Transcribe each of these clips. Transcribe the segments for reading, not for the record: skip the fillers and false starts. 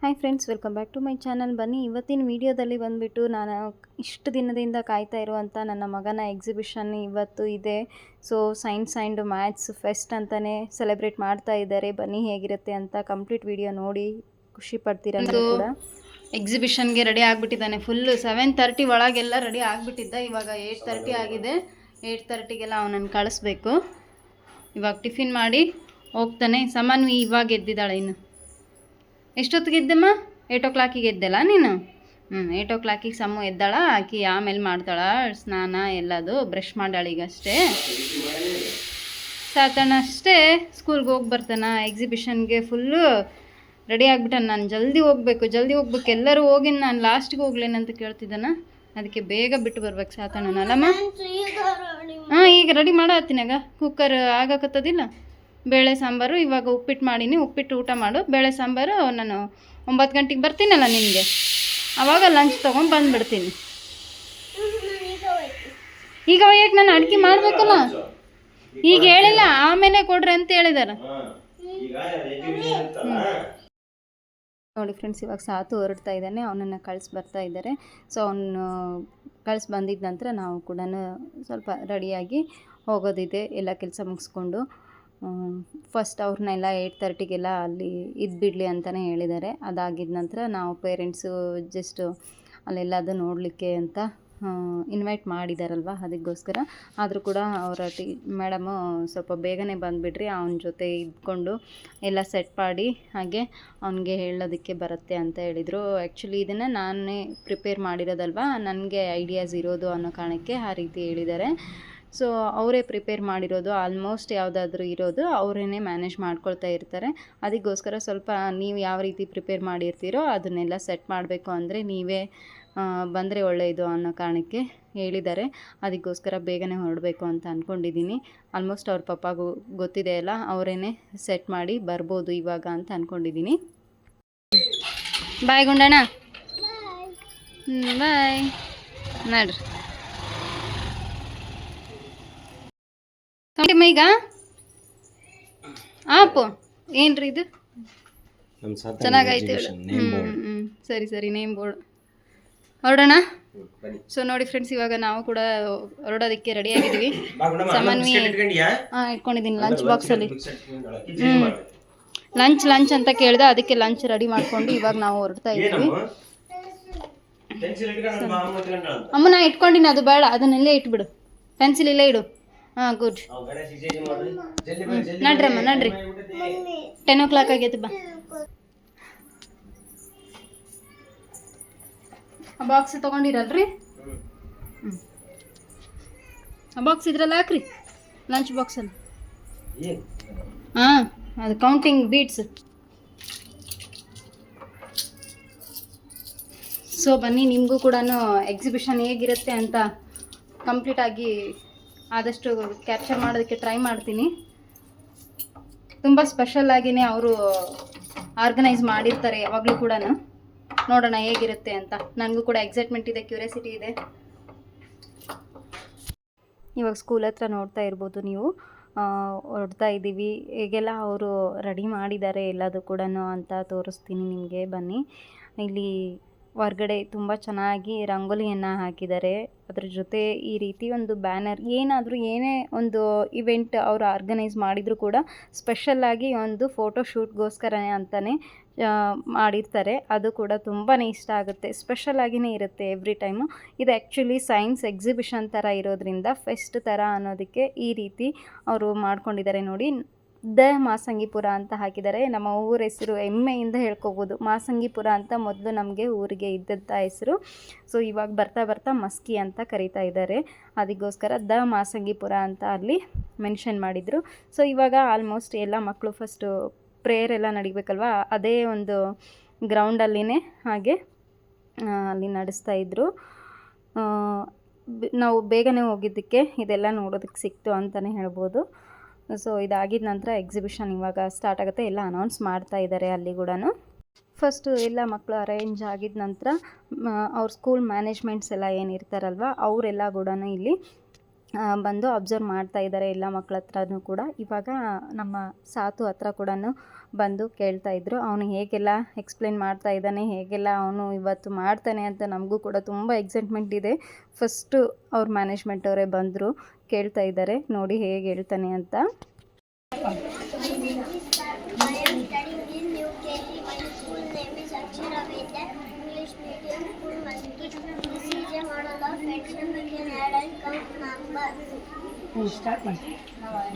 Hi friends, welcome back to my channel. ಬನ್ನಿ, ಇವತ್ತಿನ ವಿಡಿಯೋದಲ್ಲಿ ಬಂದುಬಿಟ್ಟು ನಾನು ಇಷ್ಟು ದಿನದಿಂದ ಕಾಯ್ತಾ ಇರುವಂಥ ನನ್ನ ಮಗನ ಎಕ್ಸಿಬಿಷನ್ ಇವತ್ತು ಇದೆ. So science and maths fest ಅಂತಲೇ ಸೆಲೆಬ್ರೇಟ್ ಮಾಡ್ತಾ ಇದ್ದಾರೆ. ಬನ್ನಿ ಹೇಗಿರುತ್ತೆ ಅಂತ ಕಂಪ್ಲೀಟ್ ವಿಡಿಯೋ ನೋಡಿ ಖುಷಿ ಪಡ್ತೀರ ಕೂಡ. ಎಕ್ಸಿಬಿಷನ್ಗೆ ರೆಡಿ ಆಗಿಬಿಟ್ಟಿದ್ದಾನೆ. ಫುಲ್ಲು 7:30 ಒಳಗೆಲ್ಲ ರೆಡಿ ಆಗಿಬಿಟ್ಟಿದ್ದ. ಇವಾಗ 8:30 ಆಗಿದೆ. 8:30ಗೆಲ್ಲ ಅವನನ್ನು ಕಳಿಸ್ಬೇಕು. ಇವಾಗ ಟಿಫಿನ್ ಮಾಡಿ ಹೋಗ್ತಾನೆ. ಸಮನ್ವಿ ಇವಾಗ ಎದ್ದಿದ್ದಾಳೆ. ಇನ್ನು ಎಷ್ಟೊತ್ತಿಗೆ ಎದ್ದಮ್ಮ? 8 o'clock ಎದ್ದಲ್ಲ ನೀನು? 8 o'clock ಸಮ್ಮು ಎದ್ದಾಳ. ಆಕಿ ಆಮೇಲೆ ಮಾಡ್ತಾಳ ಸ್ನಾನ ಎಲ್ಲದು. ಬ್ರಷ್ ಮಾಡಾಳೀಗಷ್ಟೇ. ಸಾತಣ್ಣ ಅಷ್ಟೇ ಸ್ಕೂಲ್ಗೆ ಹೋಗಿ ಬರ್ತಾನ. ಎಕ್ಸಿಬಿಷನ್ಗೆ ಫುಲ್ಲು ರೆಡಿ ಆಗಿಬಿಟ್ಟಾನ. ನಾನು ಜಲ್ದಿ ಹೋಗ್ಬೇಕು ಎಲ್ಲರೂ ಹೋಗಿ ನಾನು ಲಾಸ್ಟಿಗೆ ಹೋಗ್ಲೇನಂತ ಕೇಳ್ತಿದ್ದಾನ. ಅದಕ್ಕೆ ಬೇಗ ಬಿಟ್ಟು ಬರ್ಬೇಕು ಸಾತಣ್ಣನಲ್ಲಮ್ಮ. ಈಗ ರೆಡಿ ಮಾಡತ್ತೀನಾಗ. ಕುಕ್ಕರ್ ಆಗಕತ್ತದಿಲ್ಲ. ಬೇಳೆ ಸಾಂಬಾರು ಇವಾಗ ಉಪ್ಪಿಟ್ಟು ಮಾಡೀನಿ. ಉಪ್ಪಿಟ್ಟು ಊಟ ಮಾಡು. ಬೇಳೆ ಸಾಂಬಾರು ನಾನು 9 ಗಂಟೆಗೆ ಬರ್ತೀನಲ್ಲ ನಿನಗೆ, ಆವಾಗ ಲಂಚ್ ತೊಗೊಂಡು ಬಂದುಬಿಡ್ತೀನಿ. ಈಗ ಒಯ್ಯಕ್ಕೆ ನಾನು ಅಡುಗೆ ಮಾಡಬೇಕಲ್ಲ. ಈಗ ಹೇಳಿಲ್ಲ, ಆಮೇಲೆ ಕೊಡ್ರಿ ಅಂತ ಹೇಳಿದಾರೆ. ನೋಡಿ ಫ್ರೆಂಡ್ಸ್, ಇವಾಗ ಸಾತು ಹೊರಡ್ತಾ ಇದ್ದಾನೆ. ಅವನನ್ನು ಬರ್ತಾ ಇದ್ದಾರೆ. ಸೊ ಅವನು ಬಂದಿದ್ದ ನಂತರ ನಾವು ಕೂಡ ಸ್ವಲ್ಪ ರೆಡಿಯಾಗಿ ಹೋಗೋದಿದೆ. ಎಲ್ಲ ಕೆಲಸ ಮುಗಿಸ್ಕೊಂಡು ಫಸ್ಟ್ ಅವ್ರನ್ನೆಲ್ಲ 8:30ಗೆಲ್ಲ ಅಲ್ಲಿ ಇದ್ಬಿಡಲಿ ಅಂತಲೇ ಹೇಳಿದ್ದಾರೆ. ಅದಾಗಿದ್ದ ನಂತರ ನಾವು ಪೇರೆಂಟ್ಸು ಜಸ್ಟು ಅಲ್ಲೆಲ್ಲದು ನೋಡಲಿಕ್ಕೆ ಅಂತ ಇನ್ವೈಟ್ ಮಾಡಿದಾರಲ್ವ, ಅದಕ್ಕೋಸ್ಕರ. ಆದರೂ ಕೂಡ ಅವರ ಮೇಡಮು ಸ್ವಲ್ಪ ಬೇಗನೆ ಬಂದುಬಿಡ್ರಿ, ಅವನ ಜೊತೆ ಇದ್ಕೊಂಡು ಎಲ್ಲ ಸೆಟ್ ಮಾಡಿ ಹಾಗೆ ಅವನಿಗೆ ಹೇಳೋದಕ್ಕೆ ಬರುತ್ತೆ ಅಂತ ಹೇಳಿದರು. ಆ್ಯಕ್ಚುಲಿ ಇದನ್ನು ನಾನೇ ಪ್ರಿಪೇರ್ ಮಾಡಿರೋದಲ್ವ, ನನಗೆ ಐಡಿಯಾಸ್ ಇರೋದು ಅನ್ನೋ ಕಾರಣಕ್ಕೆ ಆ ರೀತಿ ಹೇಳಿದ್ದಾರೆ. ಸೊ ಅವರೇ ಪ್ರಿಪೇರ್ ಮಾಡಿರೋದು. ಆಲ್ಮೋಸ್ಟ್ ಯಾವುದಾದ್ರೂ ಇರೋದು ಅವರೇ ಮ್ಯಾನೇಜ್ ಮಾಡ್ಕೊಳ್ತಾ ಇರ್ತಾರೆ. ಅದಕ್ಕೋಸ್ಕರ ಸ್ವಲ್ಪ ನೀವು ಯಾವ ರೀತಿ ಪ್ರಿಪೇರ್ ಮಾಡಿರ್ತೀರೋ ಅದನ್ನೆಲ್ಲ ಸೆಟ್ ಮಾಡಬೇಕು ಅಂದರೆ ನೀವೇ ಬಂದರೆ ಒಳ್ಳೆಯದು ಅನ್ನೋ ಕಾರಣಕ್ಕೆ ಹೇಳಿದ್ದಾರೆ. ಅದಕ್ಕೋಸ್ಕರ ಬೇಗನೆ ಹೊರಡಬೇಕು ಅಂತ ಅಂದ್ಕೊಂಡಿದ್ದೀನಿ. ಆಲ್ಮೋಸ್ಟ್ ಅವ್ರ ಪಪ್ಪಾಗೂ ಗೊತ್ತಿದೆ ಅಲ್ಲ, ಅವರೇ ಸೆಟ್ ಮಾಡಿ ಬರ್ಬೋದು ಇವಾಗ ಅಂತ ಅಂದ್ಕೊಂಡಿದ್ದೀನಿ. ಬಾಯ್ ಗುಂಡಣ್ಣ. ಬಾಯ್ ನೋಡ್ರಿ. ಈಗ ಆಪು ಏನ್ರಿ ಇದು ಚೆನ್ನಾಗೈತೆ. ಸರಿ ನೇಮ್ ಬೋರ್ಡ್ ಹೊರಡೋಣ. ಸೊ ನೋಡಿ ಫ್ರೆಂಡ್ಸ್, ಇವಾಗ ನಾವು ಕೂಡ ಹೊರಡೋದಕ್ಕೆ ರೆಡಿ ಆಗಿದ್ದೀವಿ. ಸಮನ್ವಿ ಇಟ್ಕೊಂಡಿದ್ದೀನಿ ಲಂಚ್ ಬಾಕ್ಸಲ್ಲಿ. ಲಂಚ್ ಅಂತ ಕೇಳಿದೆ, ಅದಕ್ಕೆ ಲಂಚ್ ರೆಡಿ ಮಾಡಿಕೊಂಡು ಇವಾಗ ನಾವು ಹೊರಡ್ತಾ ಇದ್ದೀವಿ. ಅಮ್ಮ ನಾ ಇಟ್ಕೊಂಡಿನಿ, ಅದು ಬೇಡ, ಅದನ್ನೆಲ್ಲೇ ಇಟ್ಬಿಡು. ಪೆನ್ಸಿಲ್ ಇಲ್ಲೇ ಇಡು. ಗುಡ್. ನಡ್ರಮ್ಮ ನಡ್ರಿ. 10 o'clock ಆಗೈತೆ. ಬಾ. ಆ ಬಾಕ್ಸ್ ತೊಗೊಂಡಿರಲ್ರಿ? ಆ ಬಾಕ್ಸ್ ಇದ್ರಲ್ಲಿ ಹಾಕ್ರಿ, ಲಂಚ್ ಬಾಕ್ಸಲ್ಲಿ. ಅದು ಕೌಂಟಿಂಗ್ ಬೀಟ್ಸ್. ಸೊ ಬನ್ನಿ, ನಿಮಗೂ ಕೂಡ ಎಕ್ಸಿಬಿಷನ್ ಹೇಗಿರುತ್ತೆ ಅಂತ ಕಂಪ್ಲೀಟಾಗಿ ಆದಷ್ಟು ಕ್ಯಾಪ್ಚರ್ ಮಾಡೋದಕ್ಕೆ ಟ್ರೈ ಮಾಡ್ತೀನಿ. ತುಂಬ ಸ್ಪೆಷಲ್ಲಾಗಿಯೇ ಅವರು ಆರ್ಗನೈಸ್ ಮಾಡಿರ್ತಾರೆ ಯಾವಾಗಲೂ ಕೂಡ. ನೋಡೋಣ ಹೇಗಿರುತ್ತೆ ಅಂತ. ನನಗೂ ಕೂಡ ಎಕ್ಸೈಟ್ಮೆಂಟ್ ಇದೆ, ಕ್ಯೂರಿಯಾಸಿಟಿ ಇದೆ. ಇವಾಗ ಸ್ಕೂಲ್ ಹತ್ರ ನೋಡ್ತಾ ಇರ್ಬೋದು ನೀವು, ಹೊರಡ್ತಾ ಇದ್ದೀವಿ. ಹೇಗೆಲ್ಲ ಅವರು ರೆಡಿ ಮಾಡಿದ್ದಾರೆ ಎಲ್ಲದು ಕೂಡ ಅಂತ ತೋರಿಸ್ತೀನಿ ನಿಮಗೆ. ಬನ್ನಿ. ಇಲ್ಲಿ ಹೊರ್ಗಡೆ ತುಂಬ ಚೆನ್ನಾಗಿ ರಂಗೋಲಿಯನ್ನು ಹಾಕಿದ್ದಾರೆ. ಅದ್ರ ಜೊತೆ ಈ ರೀತಿ ಒಂದು ಬ್ಯಾನರ್, ಏನೇ ಒಂದು ಇವೆಂಟ್ ಅವರು ಆರ್ಗನೈಸ್ ಮಾಡಿದರೂ ಕೂಡ ಸ್ಪೆಷಲ್ಲಾಗಿ ಒಂದು ಫೋಟೋ ಶೂಟ್ಗೋಸ್ಕರ ಅಂತಲೇ ಮಾಡಿರ್ತಾರೆ. ಅದು ಕೂಡ ತುಂಬಾ ಇಷ್ಟ ಆಗುತ್ತೆ. ಸ್ಪೆಷಲಾಗಿಯೇ ಇರುತ್ತೆ ಎವ್ರಿ ಟೈಮು. ಇದು ಆ್ಯಕ್ಚುಲಿ ಸೈನ್ಸ್ ಎಕ್ಸಿಬಿಷನ್ ಥರ ಇರೋದ್ರಿಂದ ಫೆಸ್ಟ್ ಥರ ಅನ್ನೋದಕ್ಕೆ ಈ ರೀತಿ ಅವರು ಮಾಡ್ಕೊಂಡಿದ್ದಾರೆ. ನೋಡಿ, ದ ಮಾಸಂಗಿಪುರ ಅಂತ ಹಾಕಿದ್ದಾರೆ. ನಮ್ಮ ಊರ ಹೆಸರು ಹೆಮ್ಮೆಯಿಂದ ಹೇಳ್ಕೊಬೋದು. ಮಾಸಂಗಿಪುರ ಅಂತ ಮೊದಲು ನಮಗೆ ಊರಿಗೆ ಇದ್ದಂಥ ಹೆಸರು. ಸೊ ಇವಾಗ ಬರ್ತಾ ಮಸ್ಕಿ ಅಂತ ಕರೀತಾ ಇದ್ದಾರೆ. ಅದಕ್ಕೋಸ್ಕರ ದ ಮಾಸಂಗಿಪುರ ಅಂತ ಅಲ್ಲಿ ಮೆನ್ಷನ್ ಮಾಡಿದರು. ಸೊ ಇವಾಗ ಆಲ್ಮೋಸ್ಟ್ ಎಲ್ಲ ಮಕ್ಕಳು ಫಸ್ಟು ಪ್ರೇಯರ್ ಎಲ್ಲ ನಡಿಬೇಕಲ್ವ, ಅದೇ ಒಂದು ಗ್ರೌಂಡಲ್ಲಿನೇ ಹಾಗೆ ಅಲ್ಲಿ ನಡೆಸ್ತಾ ಇದ್ದರು. ನಾವು ಬೇಗನೆ ಹೋಗಿದ್ದಕ್ಕೆ ಇದೆಲ್ಲ ನೋಡೋದಕ್ಕೆ ಸಿಕ್ತು ಅಂತಲೇ ಹೇಳ್ಬೋದು. ಸೊ ಇದಾಗಿದ್ದ ನಂತರ ಎಕ್ಸಿಬಿಷನ್ ಇವಾಗ ಸ್ಟಾರ್ಟ್ ಆಗುತ್ತೆ. ಎಲ್ಲ ಅನೌನ್ಸ್ ಮಾಡ್ತಾ ಇದ್ದಾರೆ ಅಲ್ಲಿ ಕೂಡ. ಫಸ್ಟು ಎಲ್ಲ ಮಕ್ಕಳು ಅರೇಂಜ್ ಆಗಿದ್ದ ನಂತರ ಅವ್ರ ಸ್ಕೂಲ್ ಮ್ಯಾನೇಜ್ಮೆಂಟ್ಸ್ ಎಲ್ಲ ಏನಿರ್ತಾರಲ್ವ ಅವರೆಲ್ಲ ಕೂಡ ಇಲ್ಲಿ ಬಂದು ಅಬ್ಸರ್ವ್ ಮಾಡ್ತಾ ಇದ್ದಾರೆ ಎಲ್ಲ ಮಕ್ಕಳ ಹತ್ರನೂ ಕೂಡ. ಇವಾಗ ನಮ್ಮ ಸಾತು ಹತ್ರ ಕೂಡ ಬಂದು ಕೇಳ್ತಾ ಇದ್ರು, ಅವನು ಹೇಗೆಲ್ಲ ಎಕ್ಸ್ಪ್ಲೇನ್ ಮಾಡ್ತಾ ಇದ್ದಾನೆ, ಹೇಗೆಲ್ಲ ಅವನು ಇವತ್ತು ಮಾಡ್ತಾನೆ ಅಂತ ನಮಗೂ ಕೂಡ ತುಂಬ ಎಕ್ಸೈಟ್ಮೆಂಟ್ ಇದೆ. ಫಸ್ಟು ಅವ್ರ ಮ್ಯಾನೇಜ್ಮೆಂಟ್ ಅವರೇ ಬಂದರು, ಕೇಳ್ತಾ ಇದ್ದಾರೆ ನೋಡಿ ಹೇಗೆ ಹೇಳ್ತಾನೆ ಅಂತ. Start one.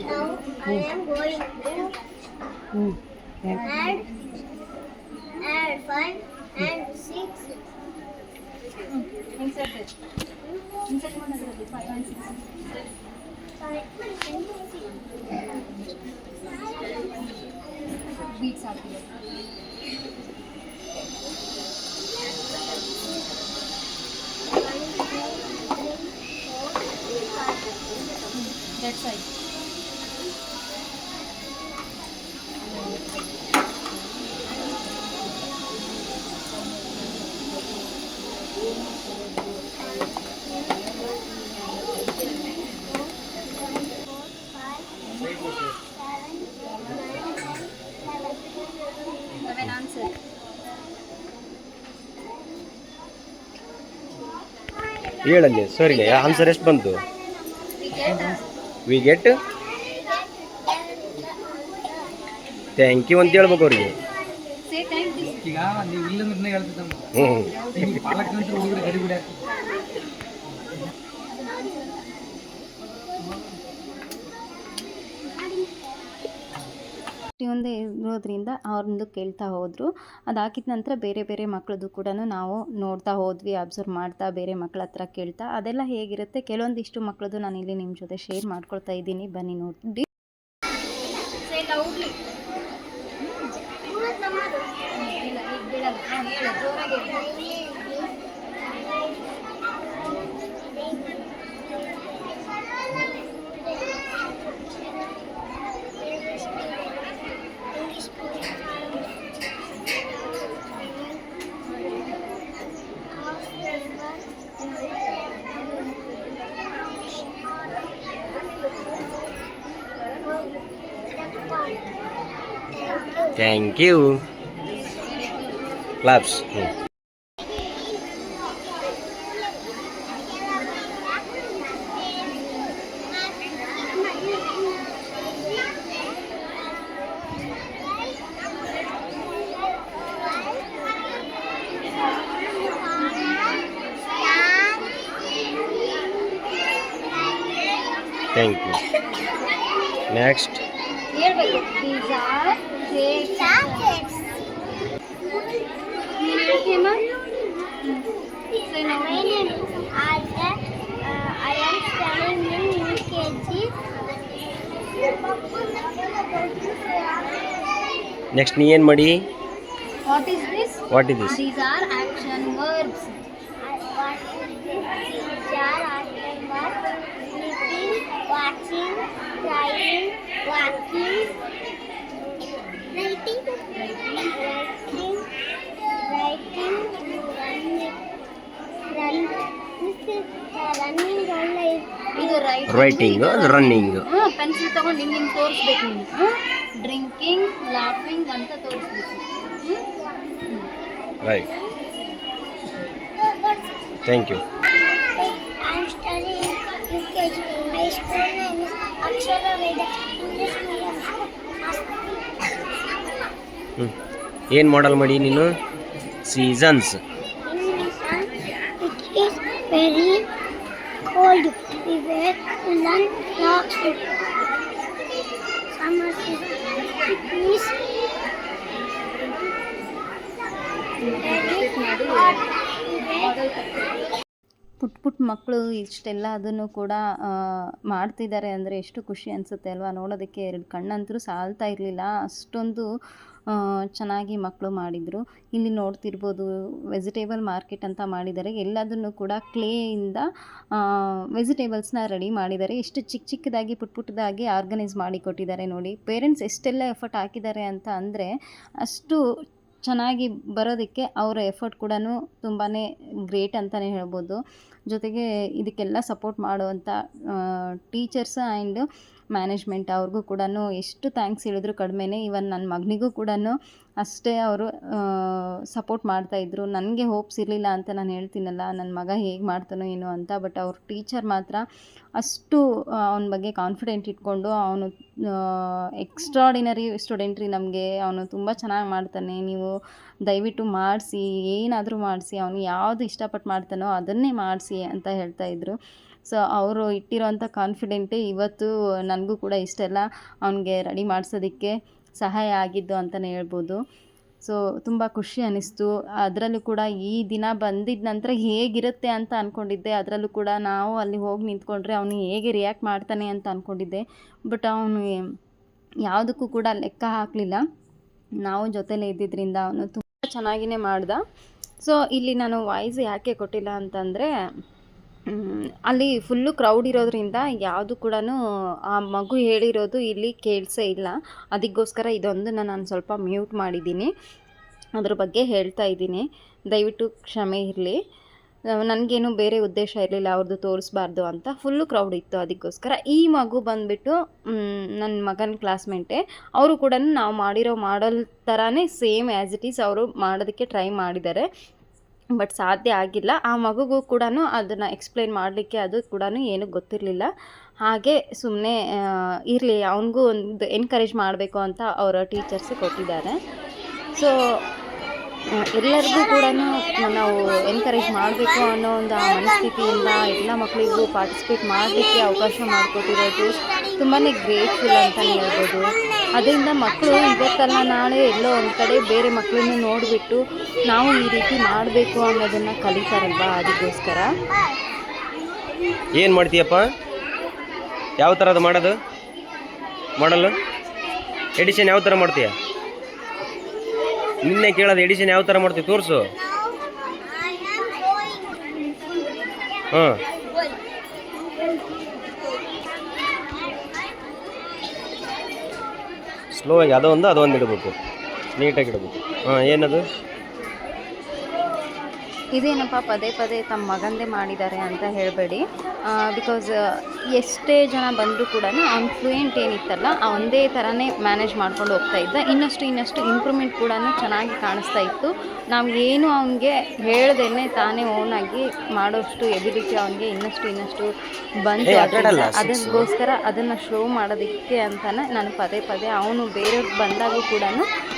Now I am going to add 5 and 6. Insert it. Insert 5 and 6. Beats ಆಗ್ತಿದೆ. That side. Seven answer. ಹೇಳಲ್ಲಿ ಸರಿಗೆ ಆನ್ಸರ್ ಎಷ್ಟು ಬಂತು? ವಿ ಗೆಟ್ ಥ್ಯಾಂಕ್ ಯು ಅಂತ ಹೇಳ್ಬೇಕು ಅವ್ರಿಗೆ. Say thank you. ಈಗ ನೀವು ಇಲ್ಲಂದ್ರೆ ಹೇಳ್ತಿದ್ದ ಹ್ಞೂ ಪಾಲಕಂತ ಹುಡುಗರು ಗಡಿ ಬಿಡ ಪ್ರತಿಯೊಂದೇ ಇರೋದ್ರಿಂದ ಅವ್ರದ್ದು ಕೇಳ್ತಾ ಹೋದರು. ಅದು ಹಾಕಿದ ನಂತರ ಬೇರೆ ಬೇರೆ ಮಕ್ಕಳದ್ದು ಕೂಡ ನಾವು ನೋಡ್ತಾ ಹೋದ್ವಿ, ಅಬ್ಸರ್ವ್ ಮಾಡ್ತಾ ಬೇರೆ ಮಕ್ಕಳ ಹತ್ರ ಕೇಳ್ತಾ ಅದೆಲ್ಲ ಹೇಗಿರುತ್ತೆ ಕೆಲವೊಂದಿಷ್ಟು ಮಕ್ಕಳದ್ದು ನಾನು ಇಲ್ಲಿ ನಿಮ್ಮ ಜೊತೆ ಶೇರ್ ಮಾಡ್ಕೊಳ್ತಾ ಇದ್ದೀನಿ, ಬನ್ನಿ ನೋಡಿ. Thank you claps. Thank you. Next ಹೇಳ್ಬೇಕು these are chocolates. ನೀನು ಹೇಳ್ತೀಯಮ್ಮ? So now My name is Arya. I am studying in UKG. Next ನೀ ಏನು ಮಾಡಿ? what is this? What is this? These are action verbs. What is this? These are action verbs. Sleeping, watching, crying, walking, writing, running, ಇದು writing running. Pencil ತಗೊಂಡು ಹಿಂಗೆ ತೋರಿಸ್ಬೇಕು ನೀನು. Drinking, laughing ಅಂತ ತೋರಿಸ್ಬೇಕು. Right. Thank you. I am studying UKG. My school name is Akshara Veda English Medium School. ಏನು ಮಾಡಲ್ ಮಾಡಿ ನೀನು? Seasons. In Nissan, it is very cold. We wear woolen clothes. Summer season, it is very hot. We wear ಪುಟ್ಟ ಮಕ್ಕಳು ಇಷ್ಟೆಲ್ಲ ಅದನ್ನು ಕೂಡ ಮಾಡ್ತಿದ್ದಾರೆ ಅಂದರೆ ಎಷ್ಟು ಖುಷಿ ಅನಿಸುತ್ತೆ ಅಲ್ವಾ ನೋಡೋದಕ್ಕೆ. ಎರಡು ಕಣ್ಣಂತರೂ ಸಾಲ್ತಾ ಇರಲಿಲ್ಲ, ಅಷ್ಟೊಂದು ಚೆನ್ನಾಗಿ ಮಕ್ಕಳು ಮಾಡಿದರು. ಇಲ್ಲಿ ನೋಡ್ತಿರ್ಬೋದು ವೆಜಿಟೇಬಲ್ ಮಾರ್ಕೆಟ್ ಅಂತ ಮಾಡಿದ್ದಾರೆ. ಎಲ್ಲದನ್ನು ಕೂಡ ಕ್ಲೇಯಿಂದ ವೆಜಿಟೇಬಲ್ಸ್ನ ರೆಡಿ ಮಾಡಿದ್ದಾರೆ. ಎಷ್ಟು ಚಿಕ್ಕದಾಗಿ ಪುಟ್ಟದಾಗಿ ಆರ್ಗನೈಸ್ ಮಾಡಿ ಕೊಟ್ಟಿದ್ದಾರೆ ನೋಡಿ. ಪೇರೆಂಟ್ಸ್ ಎಷ್ಟೆಲ್ಲ ಎಫರ್ಟ್ ಹಾಕಿದ್ದಾರೆ ಅಂತ ಅಂದರೆ ಅಷ್ಟು ಚೆನ್ನಾಗಿ ಬರೋದಕ್ಕೆ ಅವರ ಎಫರ್ಟ್ ಕೂಡ ತುಂಬಾ ಗ್ರೇಟ್ ಅಂತಲೇ ಹೇಳ್ಬೋದು. ಜೊತೆಗೆ ಇದಕ್ಕೆಲ್ಲ ಸಪೋರ್ಟ್ ಮಾಡುವಂಥ ಟೀಚರ್ಸ್ ಆ್ಯಂಡ್ ಮ್ಯಾನೇಜ್ಮೆಂಟ್ ಅವ್ರಿಗೂ ಕೂಡ ಎಷ್ಟು ಥ್ಯಾಂಕ್ಸ್ ಹೇಳಿದ್ರು ಕಡಿಮೆನೇ. ಈವನ್ ನನ್ನ ಮಗನಿಗೂ ಕೂಡ ಅಷ್ಟೇ ಅವರು ಸಪೋರ್ಟ್ ಮಾಡ್ತಾಯಿದ್ರು. ನನಗೆ ಹೋಪ್ಸ್ ಇರಲಿಲ್ಲ ಅಂತ ನಾನು ಹೇಳ್ತೀನಲ್ಲ, ನನ್ನ ಮಗ ಹೇಗೆ ಮಾಡ್ತಾನೋ ಏನೋ ಅಂತ. ಬಟ್ ಅವ್ರ ಟೀಚರ್ ಮಾತ್ರ ಅಷ್ಟು ಅವನ ಬಗ್ಗೆ ಕಾನ್ಫಿಡೆಂಟ್ ಇಟ್ಕೊಂಡು, ಅವನು ಎಕ್ಸ್ಟ್ರಾಡಿನರಿ ಸ್ಟೂಡೆಂಟ್ ರೀ, ನಮಗೆ ಅವನು ತುಂಬ ಚೆನ್ನಾಗಿ ಮಾಡ್ತಾನೆ, ನೀವು ದಯವಿಟ್ಟು ಮಾಡಿಸಿ, ಏನಾದರೂ ಮಾಡಿಸಿ, ಅವನು ಯಾವುದು ಇಷ್ಟಪಟ್ಟು ಮಾಡ್ತಾನೋ ಅದನ್ನೇ ಮಾಡಿಸಿ ಅಂತ ಹೇಳ್ತಾಯಿದ್ರು. ಸೊ ಅವರು ಇಟ್ಟಿರೋಂಥ ಕಾನ್ಫಿಡೆಂಟೇ ಇವತ್ತು ನನಗೂ ಕೂಡ ಇಷ್ಟೆಲ್ಲ ಅವನಿಗೆ ರೆಡಿ ಮಾಡಿಸೋದಕ್ಕೆ ಸಹಾಯ ಆಗಿದ್ದು ಅಂತಲೇ ಹೇಳ್ಬೋದು. ಸೊ ತುಂಬ ಖುಷಿ ಅನ್ನಿಸ್ತು. ಅದರಲ್ಲೂ ಕೂಡ ಈ ದಿನ ಬಂದಿದ್ದ ನಂತರ ಹೇಗಿರುತ್ತೆ ಅಂತ ಅಂದ್ಕೊಂಡಿದ್ದೆ. ಅದರಲ್ಲೂ ಕೂಡ ನಾವು ಅಲ್ಲಿ ಹೋಗಿ ನಿಂತ್ಕೊಂಡ್ರೆ ಅವನು ಹೇಗೆ ರಿಯಾಕ್ಟ್ ಮಾಡ್ತಾನೆ ಅಂತ ಅಂದ್ಕೊಂಡಿದ್ದೆ. ಬಟ್ ಅವನು ಯಾವುದಕ್ಕೂ ಕೂಡ ಲೆಕ್ಕ ಹಾಕಲಿಲ್ಲ. ನಾವು ಜೊತೆಲೇ ಇದ್ದಿದ್ದರಿಂದ ಅವನು ತುಂಬ ಚೆನ್ನಾಗಿಯೇ ಮಾಡ್ದ. ಸೊ ಇಲ್ಲಿ ನಾನು ವಾಯ್ಸ್ ಯಾಕೆ ಕೊಟ್ಟಿಲ್ಲ ಅಂತಂದರೆ, ಅಲ್ಲಿ ಫುಲ್ಲು ಕ್ರೌಡ್ ಇರೋದ್ರಿಂದ ಯಾವುದು ಕೂಡ ಆ ಮಗು ಹೇಳಿರೋದು ಇಲ್ಲಿ ಕೇಳಿಸೇ ಇಲ್ಲ. ಅದಕ್ಕೋಸ್ಕರ ಇದೊಂದನ್ನು ನಾನು ಸ್ವಲ್ಪ ಮ್ಯೂಟ್ ಮಾಡಿದ್ದೀನಿ. ಅದ್ರ ಬಗ್ಗೆ ಹೇಳ್ತಾ ಇದ್ದೀನಿ, ದಯವಿಟ್ಟು ಕ್ಷಮೆ ಇರಲಿ. ನನಗೇನು ಬೇರೆ ಉದ್ದೇಶ ಇರಲಿಲ್ಲ ಅವ್ರದ್ದು ತೋರಿಸ್ಬಾರ್ದು ಅಂತ. ಫುಲ್ಲು ಕ್ರೌಡ್ ಇತ್ತು, ಅದಕ್ಕೋಸ್ಕರ. ಈ ಮಗು ಬಂದುಬಿಟ್ಟು ನನ್ನ ಮಗನ ಕ್ಲಾಸ್ಮೇಟೇ. ಅವರು ಕೂಡ ನಾವು ಮಾಡಿರೋ ಮಾಡಲ್ ಥರನೇ ಸೇಮ್ ಆ್ಯಸ್ ಇಟ್ ಈಸ್ ಅವರು ಮಾಡೋದಕ್ಕೆ ಟ್ರೈ ಮಾಡಿದ್ದಾರೆ. ಬಟ್ ಸಾಧ್ಯ ಆಗಿಲ್ಲ. ಆ ಮಗುಗೂ ಕೂಡ ಅದನ್ನು ಎಕ್ಸ್ಪ್ಲೈನ್ ಮಾಡಲಿಕ್ಕೆ ಅದು ಕೂಡ ಏನೂ ಗೊತ್ತಿರಲಿಲ್ಲ. ಹಾಗೆ ಸುಮ್ಮನೆ ಇರಲಿ, ಅವನಿಗೂ ಒಂದು ಎನ್ಕರೇಜ್ ಮಾಡಬೇಕು ಅಂತ ಅವರ ಟೀಚರ್ಸ್ ಕೊಟ್ಟಿದ್ದಾರೆ. ಸೊ ಎಲ್ಲರಿಗೂ ಕೂಡ ನಾವು ಎನ್ಕರೇಜ್ ಮಾಡಬೇಕು ಅನ್ನೋ ಒಂದು ಆ ಮನಸ್ಥಿತಿಯಿಂದ ಎಲ್ಲ ಮಕ್ಕಳಿಗೂ ಪಾರ್ಟಿಸಿಪೇಟ್ ಮಾಡಲಿಕ್ಕೆ ಅವಕಾಶ ಮಾಡಿಕೊಟ್ಟಿರೋದು ತುಂಬಾ ಗ್ರೇಟ್ಫುಲ್ ಅಂತಲೇ ಹೇಳ್ಬೋದು. ಅದರಿಂದ ಮಕ್ಕಳು ಇವತ್ತಲ್ಲ ನಾಳೆ ಎಲ್ಲೋ ಒಂದು ಕಡೆ ಬೇರೆ ಮಕ್ಕಳನ್ನು ನೋಡಿಬಿಟ್ಟು ನಾವು ಈ ರೀತಿ ಮಾಡಬೇಕು ಅನ್ನೋದನ್ನು ಕಲಿತಾರಲ್ವಾ, ಅದಕ್ಕೋಸ್ಕರ. ಏನು ಮಾಡ್ತೀಯಪ್ಪ? ಯಾವ ಥರದ್ದು ಮಾಡೋದು ಮಾಡಲು? ಎಡಿಷನ್ ಯಾವ ಥರ ಮಾಡ್ತೀಯ? ನಿನ್ನೆ ಕೇಳೋದು ಎಡಿಷನ್ ಯಾವ ಥರ ಮಾಡ್ತೀವಿ ತೋರಿಸು. ಹಾಂ, ಸ್ಲೋ ಆಗಿ ಅದೊಂದು ಇಡಬೇಕು, ನೀಟಾಗಿ ಇಡಬೇಕು. ಹಾಂ, ಏನದು? ಇದೇನಪ್ಪ ಪದೇ ಪದೇ ತಮ್ಮ ಮಗಂದೇ ಮಾಡಿದ್ದಾರೆ ಅಂತ ಹೇಳಬೇಡಿ. ಬಿಕಾಸ್ ಎಷ್ಟೇ ಜನ ಬಂದರೂ ಕೂಡ ಅವ್ನು ಫ್ಲೂಯೆಂಟ್ ಏನಿತ್ತಲ್ಲ ಒಂದೇ ಥರನೇ ಮ್ಯಾನೇಜ್ ಮಾಡ್ಕೊಂಡು ಹೋಗ್ತಾ ಇದ್ದ. ಇನ್ನಷ್ಟು ಇಂಪ್ರೂವ್ಮೆಂಟ್ ಕೂಡ ಚೆನ್ನಾಗಿ ಕಾಣಿಸ್ತಾ ಇತ್ತು. ನಾವು ಏನು ಅವನಿಗೆ ಹೇಳ್ದೇನೆ ತಾನೇ ಓನಾಗಿ ಮಾಡೋಷ್ಟು ಎಬಿಲಿಟಿ ಅವನಿಗೆ ಇನ್ನಷ್ಟು ಬಂತು. ಅದಕ್ಕೋಸ್ಕರ ಅದನ್ನು ಶೋ ಮಾಡೋದಕ್ಕೆ ಅಂತಲೇ ನಾನು ಪದೇ ಅವನು ಬೇರೆಯವ್ರಿಗೆ ಬಂದಾಗೂ ಕೂಡ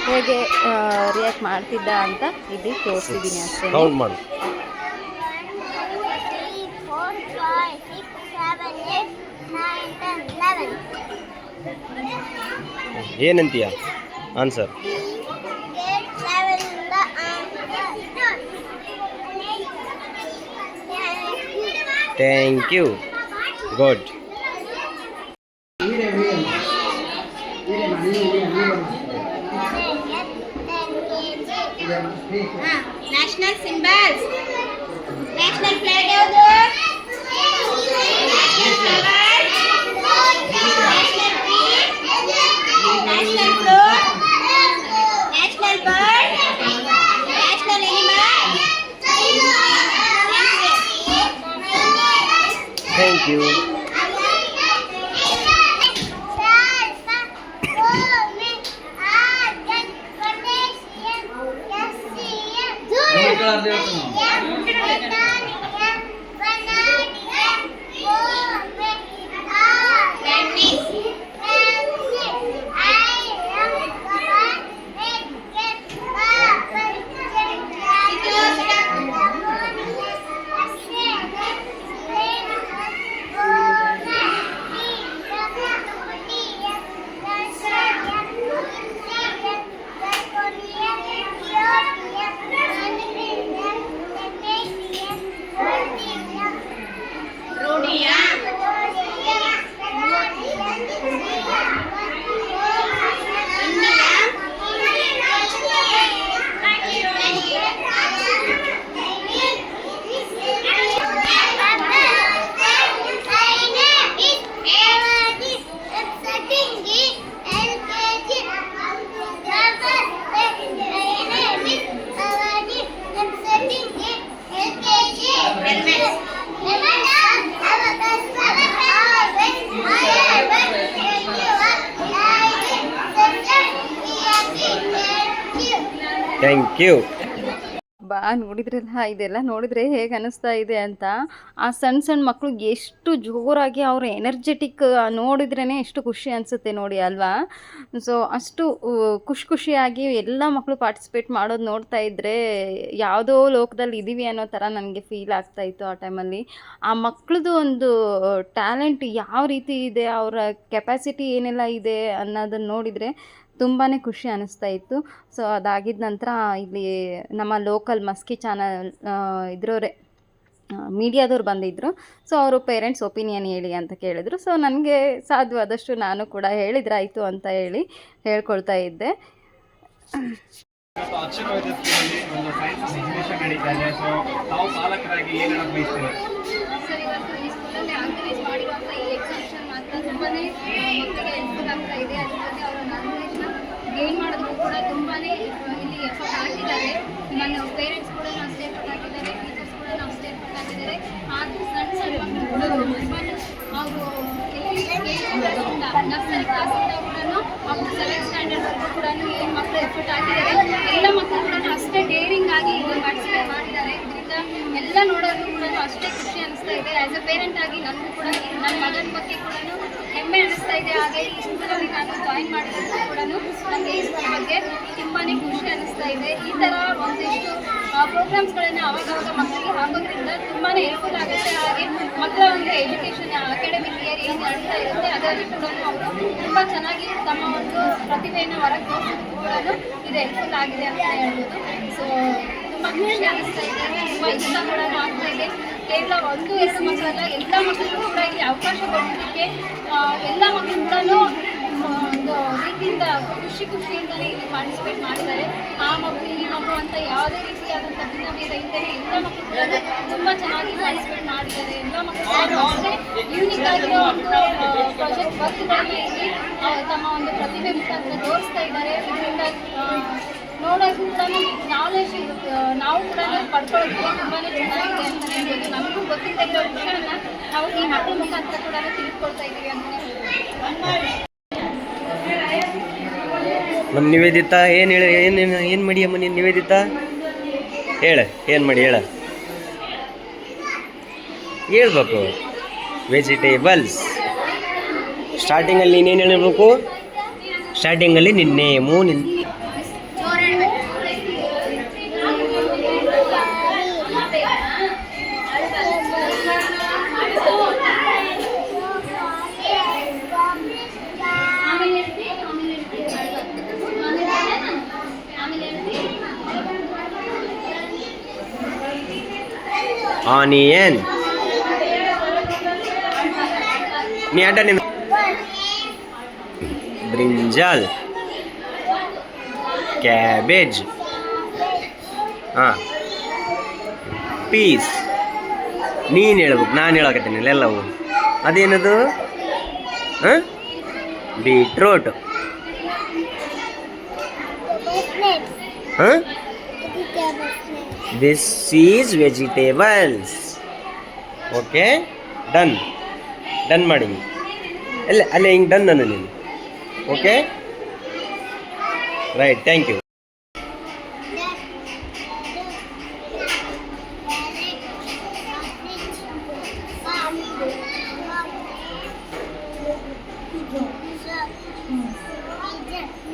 ಹೇಗೆ ರಿಯಾಕ್ಟ್ ಮಾಡ್ತಿದ್ದ ಅಂತ ಇಲ್ಲಿ ತೋರಿಸಿದ್ದೀನಿ ಅಷ್ಟೇ. 9, 10, 11. ಏನಂತೀಯ answer? Thank you, good. National symbols. National flag ಯಾವುದು? National tree, national fruit, national bird, national animal. Thank you. ಕ್ಯೂ. ನೋಡಿದ್ರಲ್ಲ, ಇದೆಲ್ಲ ನೋಡಿದರೆ ಹೇಗೆ ಅನ್ನಿಸ್ತಾ ಇದೆ ಅಂತ. ಆ ಸಣ್ಣ ಸಣ್ಣ ಮಕ್ಕಳು ಎಷ್ಟು ಜೋರಾಗಿ ಅವ್ರ ಎನರ್ಜೆಟಿಕ್ ನೋಡಿದ್ರೇ ಎಷ್ಟು ಖುಷಿ ಅನಿಸುತ್ತೆ ನೋಡಿ ಅಲ್ವಾ. ಸೊ ಅಷ್ಟು ಖುಷಿಯಾಗಿ ಎಲ್ಲ ಮಕ್ಕಳು ಪಾರ್ಟಿಸಿಪೇಟ್ ಮಾಡೋದು ನೋಡ್ತಾ ಇದ್ದರೆ ಯಾವುದೋ ಲೋಕದಲ್ಲಿ ಇದ್ದೀವಿ ಅನ್ನೋ ಥರ ನನಗೆ ಫೀಲ್ ಆಗ್ತಾಯಿತ್ತು ಆ ಟೈಮಲ್ಲಿ. ಆ ಮಕ್ಕಳದು ಒಂದು ಟ್ಯಾಲೆಂಟ್ ಯಾವ ರೀತಿ ಇದೆ, ಅವರ ಕೆಪಾಸಿಟಿ ಏನೆಲ್ಲ ಇದೆ ಅನ್ನೋದನ್ನು ನೋಡಿದರೆ ತುಂಬಾ ಖುಷಿ ಅನ್ನಿಸ್ತಾ ಇತ್ತು. ಸೊ ಅದಾಗಿದ್ದ ನಂತರ ಇಲ್ಲಿ ನಮ್ಮ ಲೋಕಲ್ ಮಸ್ಕಿ ಚಾನಲ್ ಇದ್ರವರೇ ಮೀಡಿಯಾದವ್ರು ಬಂದಿದ್ದರು. ಸೊ ಅವರು ಪೇರೆಂಟ್ಸ್ ಒಪಿನಿಯನ್ ಹೇಳಿ ಅಂತ ಕೇಳಿದ್ರು. ಸೊ ನನಗೆ ಸಾಧ್ಯವಾದಷ್ಟು ನಾನು ಕೂಡ ಹೇಳಿದ್ರಾಯಿತು ಅಂತ ಹೇಳಿ ಹೇಳ್ಕೊಳ್ತಾ ಇದ್ದೆ. ಅಕ್ಷರ ವೈದ್ಯಕೀಯದಲ್ಲಿ ಒಂದು ಸೈನ್ಸ್ ಎಕ್ಸಿಬಿಷನ್ ನಡೀತಾ ಇದೆ. ಸೊ ತಾವು ಪಾಲಕರಾಗಿ ಏನು ಹೇಳಕ್ ಬಯಸ್ತೀರಾ? ಸರ್, ಇವತ್ತು ಈ ಸ್ಕೂಲಲ್ಲಿ ಆರ್ಗನೈಸ್ ಮಾಡಿರುವಂಥ ಈ ಎಕ್ಸಿಬಿಷನ್ ಮಾತ್ರ ತುಂಬಾ ಮಕ್ಕಳಿಗೆ ಹೆಲ್ಪ್ಫುಲ್ ಆಗ್ತಾ ಇದೆ. ಅದ್ರ ಜೊತೆ ಅವರ ನಾಲೆಜ್ನ ಗೇನ್ ಮಾಡೋದಕ್ಕೂ ಕೂಡ ತುಂಬಾ ಇಲ್ಲಿ ಎಫರ್ಟ್ ಹಾಕಿದ್ದಾರೆ. ನನ್ನ ಪೇರೆಂಟ್ಸ್ ಕೂಡ ಅಷ್ಟೇ ಎಫರ್ಟ್ ಹಾಕಿದ್ದಾರೆ, ಟೀಚರ್ಸ್ ಕೂಡ ಅಷ್ಟೇ ಎಫರ್ಟ್ ಹಾಕಿದ್ದಾರೆ. ಆದರೂ ಸಣ್ಣ ಸಣ್ಣ ಮಕ್ಕಳು ಕೂಡ ತುಂಬಾ ಅವರು ನರ್ಸರಿ ಕ್ಲಾಸಿಂದ ಕೂಡ ಅಪ್ ಟು 7th ಸ್ಟ್ಯಾಂಡರ್ಡ್ವರೆಗೂ ಕೂಡ ಏನು ಮಕ್ಕಳು ಎಫರ್ಟ್ ಹಾಕಿದ್ದಾರೆ. ಎಲ್ಲ ಮಕ್ಕಳು ಕೂಡ ಅಷ್ಟೇ ಡೇರಿಂಗ್ ಆಗಿ ಇಲ್ಲಿ ಪಾರ್ಟಿಸಿಪೇಟ್ ಮಾಡಿದ್ದಾರೆ. ಇದರಿಂದ ಎಲ್ಲ ನೋಡೋದು ಕೂಡ ಅಷ್ಟೇ ಖುಷಿ ಅನಿಸ್ತಾ ಇದೆ. ಆ್ಯಸ್ ಎ ಪೇರೆಂಟ್ ಆಗಿ ನನಗೂ ಕೂಡ ನನ್ನ ಮಗನ ಬಗ್ಗೆ ಕೂಡ ಹೆಮ್ಮೆ ಅನಿಸ್ತಾ ಇದೆ. ಹಾಗೆ ಈ ಸ್ಕೂಲಲ್ಲಿ ನಾನು ಜಾಯಿನ್ ಮಾಡಿರೋದು ಕೂಡ ನನಗೆ ಈ ಸ್ಕೂಲ್ ಬಗ್ಗೆ ತುಂಬಾ ಖುಷಿ ಅನಿಸ್ತಾ ಇದೆ. ಈ ಥರ ಒಂದಿಷ್ಟು ಪ್ರೋಗ್ರಾಮ್ಸ್ಗಳನ್ನು ಅವಾಗವಾಗ ಮಕ್ಕಳಿಗೆ ಹಾಕೋದ್ರಿಂದ ತುಂಬಾ ಹೆಲ್ಪ್ಫುಲ್ ಆಗುತ್ತೆ. ಹಾಗೆ ಮಕ್ಕಳ ಒಂದು ಎಜುಕೇಷನ್ ಅಕಾಡೆಮಿಕ್ ಇಯರ್ ಏನು ನಡೀತಾ ಇರುತ್ತೆ ಅದರಲ್ಲಿ ಕೂಡ ಅವರು ತುಂಬ ಚೆನ್ನಾಗಿ ತಮ್ಮ ಒಂದು ಪ್ರತಿಭೆಯನ್ನು ಹೊರಗೆ ತೋರಿಸೋದಕ್ಕೂ ಕೂಡ ಇದು ಹೆಲ್ಪ್ಫುಲ್ ಆಗಿದೆ ಅಂತ ಹೇಳ್ಬೋದು. ಸೊ ತುಂಬ ಖುಷಿ ಅನಿಸ್ತಾ ಇದೆ, ತುಂಬ ಇಷ್ಟ ಕೂಡ ಆಗ್ತಾ ಇದೆ. ಕೇವಲ 1-2 ಮಕ್ಕಳಲ್ಲ, ಎಲ್ಲ ಮಕ್ಕಳಿಗೂ ಕೂಡ ಇಲ್ಲಿ ಅವಕಾಶ ಕೊಡೋದಕ್ಕೆ ಎಲ್ಲ ಮಕ್ಕಳು ಕೂಡ ಒಂದು ರೀತಿಯಿಂದ ಖುಷಿಯಿಂದಲೇ ಇಲ್ಲಿ ಪಾರ್ಟಿಸಿಪೇಟ್ ಮಾಡಿದ್ದಾರೆ. ಆ ಮಗು ಈ ಮಗು ಅಂತ ಯಾವುದೇ ರೀತಿಯಾದಂಥ ಭಿನ್ನಭೇದ ಇದ್ದರೆ ಎಲ್ಲ ಮಕ್ಕಳು ಕೂಡ ತುಂಬ ಚೆನ್ನಾಗಿ ಪಾರ್ಟಿಸಿಪೇಟ್ ಮಾಡಿದ್ದಾರೆ. ಎಲ್ಲ ಮಕ್ಕಳು ಅಷ್ಟೇ ಯೂನಿಕ್ ಆಗಿರೋ ಒಂದು ಪ್ರಾಜೆಕ್ಟ್ ವರ್ಕ್ಗಳನ್ನ ಇಲ್ಲಿ ತಮ್ಮ ಒಂದು ಪ್ರತಿಭೆ ಮುಖಾಂತರ ತೋರಿಸ್ತಾ ಇದ್ದಾರೆ. ಇದರಿಂದ ನೋಡೋದು ಕೂಡ ನಾಲೆಜ್ ನಾವು ಕೂಡ ಪಡ್ಕೊಳ್ಳೋದಕ್ಕೆ ತುಂಬಾ ಚೆನ್ನಾಗಿದೆ ಅಂತ ಹೇಳ್ಬೋದು. ನಮಗೂ ಗೊತ್ತಿದ್ದ ಇರೋ ವಿಷಯನ ನಾವು ಈ ಮಕ್ಕಳ ಮುಖಾಂತರ ಕೂಡ ತಿಳ್ಕೊಳ್ತಾ ಇದ್ದೀವಿ ಅಂತಲೇ ಹೇಳ್ಬೋದು. ನಮ್ಮ ನಿವೇದಿತಾ ಏನು ಹೇಳಿ, ಏನು ಮಾಡಿ ಅಮ್ಮ ನೀನು ನಿವೇದಿತಾ? ಏನು ಮಾಡಿ ಹೇಳ್ಬೇಕು. ವೆಜಿಟೇಬಲ್ಸ್ ಸ್ಟಾರ್ಟಿಂಗಲ್ಲಿ ನೀನೇನು ಹೇಳಬೇಕು? ಸ್ಟಾರ್ಟಿಂಗಲ್ಲಿ ನಿನ್ನ ನೇಮು ಆನಿಯನ್ ನೀ ಅಡ್ಡ ನಿನ್ನ ಬ್ರಿಂಜಾಲ್, ಕ್ಯಾಬೇಜ್, ಪೀಸ್. ನೀನು ಹೇಳ್ಬೇಕು, ನಾನು ಹೇಳಕತ್ತೀನಿ ಎಲ್ಲವೂ. ಅದೇನದು? Beetroot. This is vegetables. Okay, done ಮಾಡಿ ಅಲ್ಲೇ ಹಿಂಗೆ ಡನ್ ಅನ್ನು ನೀನು. Okay, right, thank you.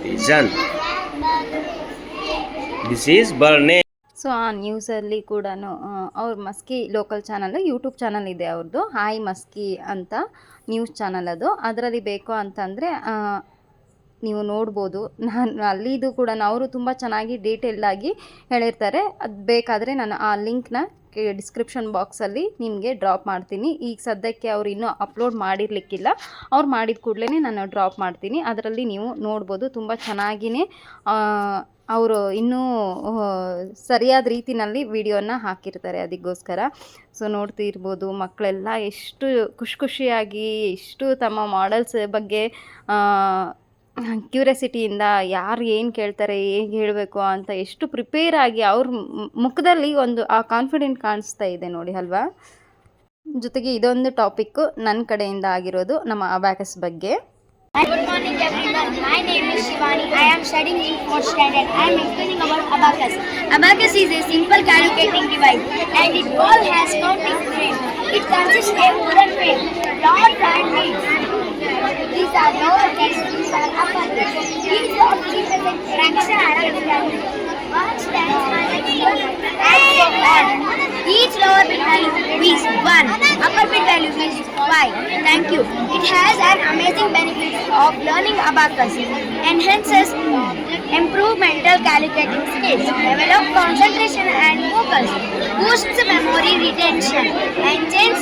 Pigeon. This is Barney. So ಆ ನ್ಯೂಸಲ್ಲಿ ಕೂಡ ಅವ್ರ Maski local channel YouTube channel ಇದೆ ಅವ್ರದ್ದು, ಹಾಯ್ ಮಸ್ಕಿ ಅಂತ ನ್ಯೂಸ್ ಚಾನಲ್ ಅದು. ಅದರಲ್ಲಿ ಬೇಕು ಅಂತಂದರೆ ನೀವು ನೋಡ್ಬೋದು. ನಾನು ಅಲ್ಲಿದು ಕೂಡ ಅವರು ತುಂಬ ಚೆನ್ನಾಗಿ ಡೀಟೇಲ್ಡಾಗಿ ಹೇಳಿರ್ತಾರೆ. ಅದು ಬೇಕಾದರೆ ನಾನು ಆ ಲಿಂಕ್ನ ಡಿಸ್ಕ್ರಿಪ್ಷನ್ ಬಾಕ್ಸಲ್ಲಿ ನಿಮಗೆ ಡ್ರಾಪ್ ಮಾಡ್ತೀನಿ. ಈಗ ಸದ್ಯಕ್ಕೆ ಅವ್ರು ಇನ್ನೂ ಅಪ್ಲೋಡ್ ಮಾಡಿರಲಿಕ್ಕಿಲ್ಲ, ಅವ್ರು ಮಾಡಿದ ಕೂಡಲೇ ನಾನು ಡ್ರಾಪ್ ಮಾಡ್ತೀನಿ. ಅದರಲ್ಲಿ ನೀವು ನೋಡ್ಬೋದು. ತುಂಬ ಚೆನ್ನಾಗಿಯೇ ಅವರು ಇನ್ನೂ ಸರಿಯಾದ ರೀತಿಯಲ್ಲಿ ವಿಡಿಯೋನ ಹಾಕಿರ್ತಾರೆ ಅದಕ್ಕೋಸ್ಕರ. ಸೊ ನೋಡ್ತಿರ್ಬೋದು ಮಕ್ಕಳೆಲ್ಲ ಎಷ್ಟು ಖುಷಿಯಾಗಿ, ಎಷ್ಟು ತಮ್ಮ ಮಾಡೆಲ್ಸ್ ಬಗ್ಗೆ ಕ್ಯೂರಿಯಾಸಿಟಿಯಿಂದ ಯಾರು ಏನು ಕೇಳ್ತಾರೆ, ಹೇಗೆ ಹೇಳಬೇಕು ಅಂತ ಎಷ್ಟು ಪ್ರಿಪೇರ್ ಆಗಿ ಅವ್ರ ಮುಖದಲ್ಲಿ ಒಂದು ಆ ಕಾನ್ಫಿಡೆಂಟ್ ಕಾಣಿಸ್ತಾ ಇದೆ ನೋಡಿ ಅಲ್ವಾ. ಜೊತೆಗೆ ಇದೊಂದು ಟಾಪಿಕ್ಕು ನನ್ನ ಕಡೆಯಿಂದ ಆಗಿರೋದು ನಮ್ಮ ಅಬ್ಯಾಕಸ್ ಬಗ್ಗೆ. Good morning everyone. My name is Shivani. I am studying in 4th standard. I am explaining about abacus. Abacus is a simple calculating device and it all has counting frame. It consists of a wooden frame, dots and beads. These are lowercase, these are uppercase. These dots represent fraction and value. 1 stands for and so on. Each lower bit value is 1, upper bit value is 5. Thank you. It has an amazing benefit of learning abacus, enhances improve mental calculating skills, develop concentration and focus, boosts memory retention, enhances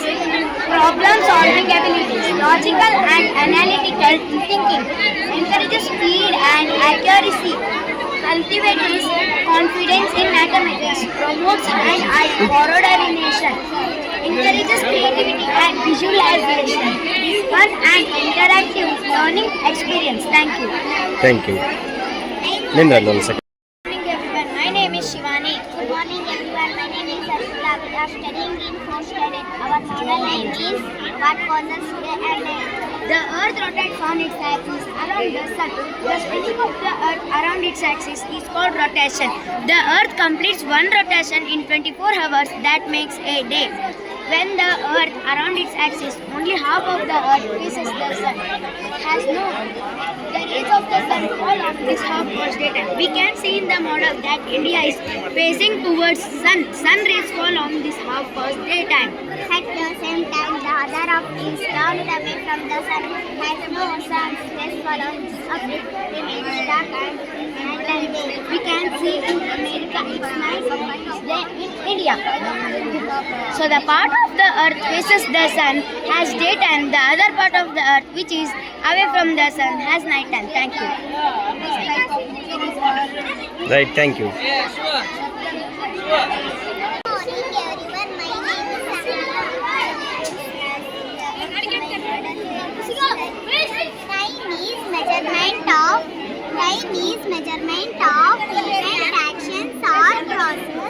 problem solving abilities, logical and analytical thinking, encourages speed and accuracy, cultivates confidence in mathematics, promotes hand-eye coordination, encourages creativity and visualization. Is fun and interactive learning experience. Thank you. Thank you ನಿಂದ್ರಲ್ಲ ಒಂದು second. Good morning everyone. My name is Shivani. Good morning everyone. My name is Sarita. We are studying in 4th standard. Our model name is What Causes Day and Night. The earth rotates on its axis around the sun. The spinning of the earth around its axis is called rotation. The earth completes one rotation in 24 hours. That makes a day. When the earth around its axis, only half of the earth faces the sun. Has no the rays of the sun fall on this half first daytime. We can see in the model that India is facing towards sun. Sun rays fall on this half first daytime. At the same time, the other half is turned away from the sun. Has no sun rays fall on this half. It remains dark and day. We can see in America it's night day in India. So the part of the earth faces the sun has daytime. The other part of the earth which is away from the sun has nighttime. Thank you. Right, thank you. Time is measurement of event actions or process.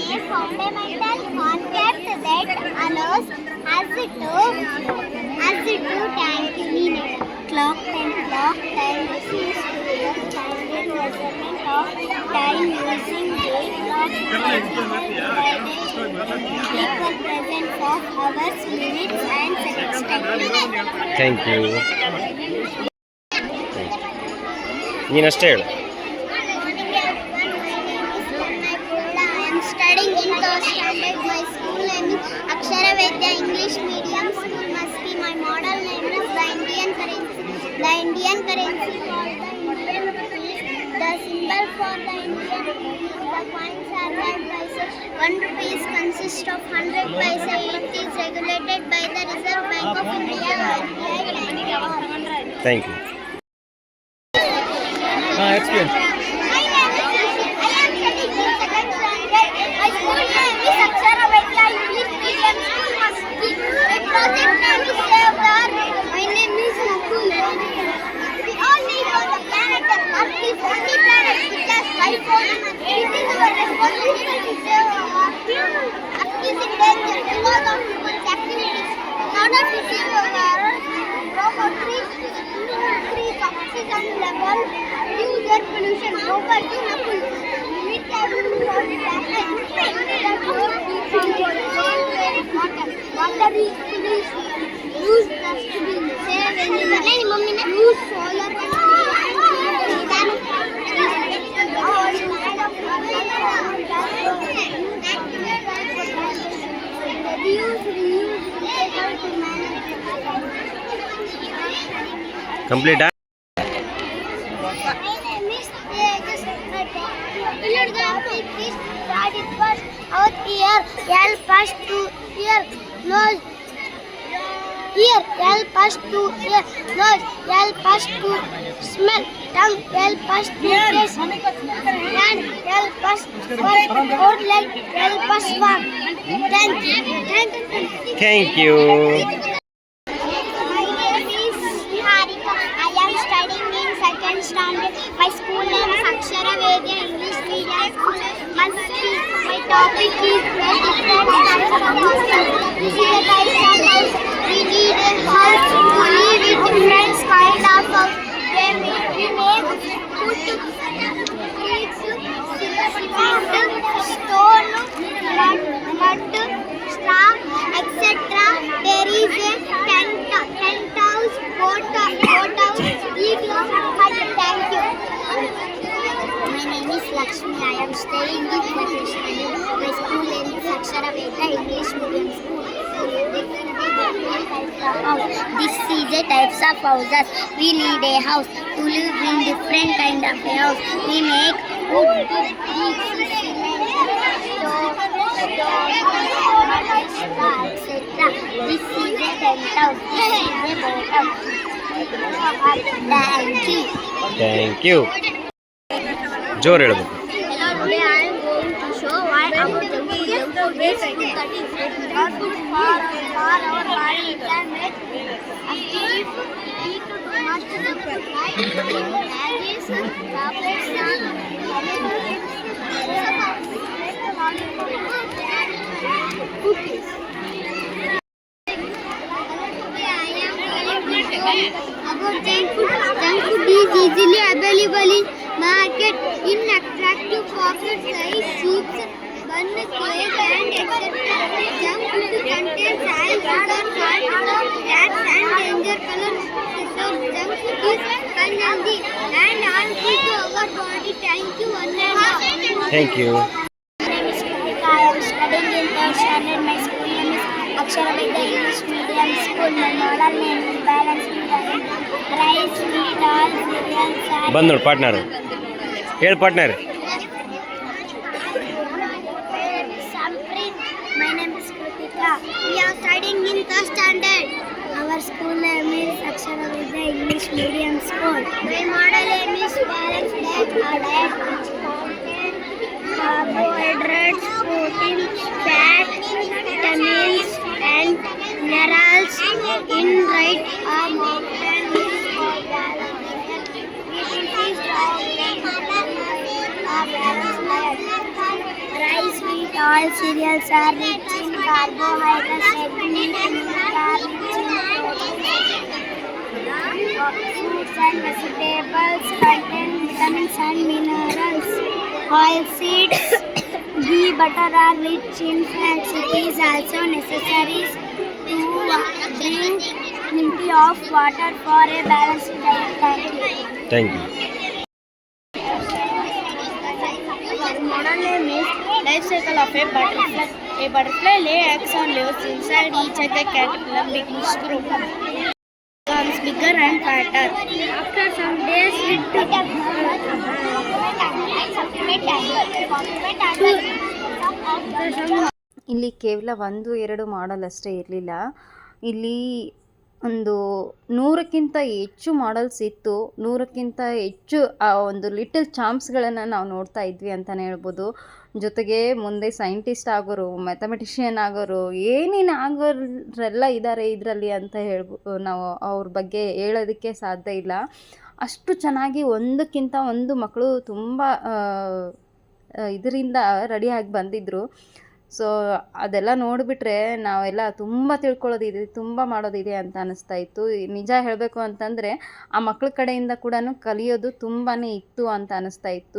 It's a fundamental concept that allows us to time to mean clock time. This is the standard measurement of time using day clock equal presence of hours, minutes and seconds. Thank you. ನೀನಷ್ಟೇ ಹೇಳು. I am studying in 3rd standard. My school name is Akshara Vedya English Medium School Maski. My model name is the Indian currency. The Indian currency for the Indian rupee. The symbol for the Indian rupee. The coins are 1 paise. 1 rupee consists of 100 paise. It is regulated by the Reserve Bank of India. Thank you. Experience. I am studying in 2nd standard. My school name is Akshara Vedya English Medium School Maski. My project name is Save the Earth. My name is Nakul. We all live on the planet Earth. Earth is only planet which has life on it. It is our responsibility to save our Earth. Earth is in danger because of human activities. In order to save our Earth, proper trees oxygen level, reduce air pollution, over to Nakul. Limit everything for the planet. Water is to be used dustbin. Save energy. Use solar energy. ಕಂಪ್ಲೀಟಾ? Out here, help us to hear, nose. Ear, help us to hear, nose, help us to smell, tongue, help us to taste, hand, help us work, out leg, help us walk. Thank you. Thank you. My name is Harika. I am studying in 2nd standard. My school name is Akshara Vedya English Medium School. My topic is different types of houses. We need a house to live with different skies. kind of house. We make wood, bricks, cement, stone, mud, straw, etc. There is a tent house, boat house, igloo, hut. Thank you. My name is Lakshmi. I am staying in Mahesh. My school name is Akshara Veda English Medium School. This is a types of houses. We need a house to live in different kind of a house. We make wood, bricks, cement, etc. This is a tent house. This is a boat house. Thank you. Thank you. ಜೋರು ಹೇಳ್ಬೇಕು. Hello, today I am going to show why our junk food is good that is not good for our body. It can make us eat too much Maggies, chocolates, cookies. About junk food. Junk food is easily available in market in attractive pocket size sheets, bun, cake and etc. Junk food contains oil, sugar, salt, fats and danger colors. So junk food is unhealthy and harmful to our body. Thank you. Thank you. My name is Kritika. I am studying in 3rd standard. My school name is Akshara Veda English Medium School. My model name is Balance Diet. Rice, wheat, all cereals. ಬಂದು ನೋಡಿ partner ಹೇಳಿ partner. My name is Kritika. We are studying in 3rd standard. Our school name is Akshara Veda English Medium School. My model name is Balance Diet. Our diet which contains carbohydrates, protein, fat, vitamins and minerals in right amount and is called balance. Rice, wheat, all cereals are rich in carbohydrates. Egg, meat, milk are rich in protein. Fruits and vegetables contain vitamins and minerals. Oil seeds, ghee, butter are rich in fats. It is also necessary to drink plenty of water for a balanced diet. Thank you. Thank you. Modern name is life cycle of a butterfly. A butterfly lay eggs on leaves. Inside each egg a caterpillar begins to grow. Becomes bigger and fatter. After some days it ಇಲ್ಲಿ ಕೇವಲ 1-2 ಮಾಡಲ್ ಅಷ್ಟೇ ಇರಲಿಲ್ಲ. ಇಲ್ಲಿ ಒಂದು 100ಕ್ಕಿಂತ ಹೆಚ್ಚು models ಇತ್ತು. 100ಕ್ಕಿಂತ ಹೆಚ್ಚು ಆ ಒಂದು ಲಿಟಲ್ ಚಾಂಪ್ಸ್ಗಳನ್ನು ನಾವು ನೋಡ್ತಾ ಇದ್ವಿ ಅಂತಲೇ ಹೇಳ್ಬೋದು. ಜೊತೆಗೆ ಮುಂದೆ ಸೈಂಟಿಸ್ಟ್ ಆಗೋರು, ಮ್ಯಾಥಮೆಟಿಷಿಯನ್ ಆಗೋರು, ಏನೇನು ಆಗೋರೆಲ್ಲ ಇದ್ದಾರೆ ಇದರಲ್ಲಿ ಅಂತ ನಾವು ಅವ್ರ ಬಗ್ಗೆ ಹೇಳೋದಕ್ಕೆ ಸಾಧ್ಯ ಇಲ್ಲ. ಅಷ್ಟು ಚೆನ್ನಾಗಿ ಒಂದಕ್ಕಿಂತ ಒಂದು ಮಕ್ಕಳು ತುಂಬ ಇದರಿಂದ ರೆಡಿಯಾಗಿ ಬಂದಿದ್ದರು. ಸೊ ಅದೆಲ್ಲ ನೋಡಿಬಿಟ್ರೆ ನಾವೆಲ್ಲ ತುಂಬ ತಿಳ್ಕೊಳ್ಳೋದಿದೆ, ತುಂಬ ಮಾಡೋದಿದೆ ಅಂತ ಅನ್ನಿಸ್ತಾ ಇತ್ತು. ನಿಜ ಹೇಳಬೇಕು ಅಂತಂದರೆ ಆ ಮಕ್ಕಳ ಕಡೆಯಿಂದ ಕೂಡ ಕಲಿಯೋದು ತುಂಬಾ ಇತ್ತು ಅಂತ ಅನ್ನಿಸ್ತಾ ಇತ್ತು.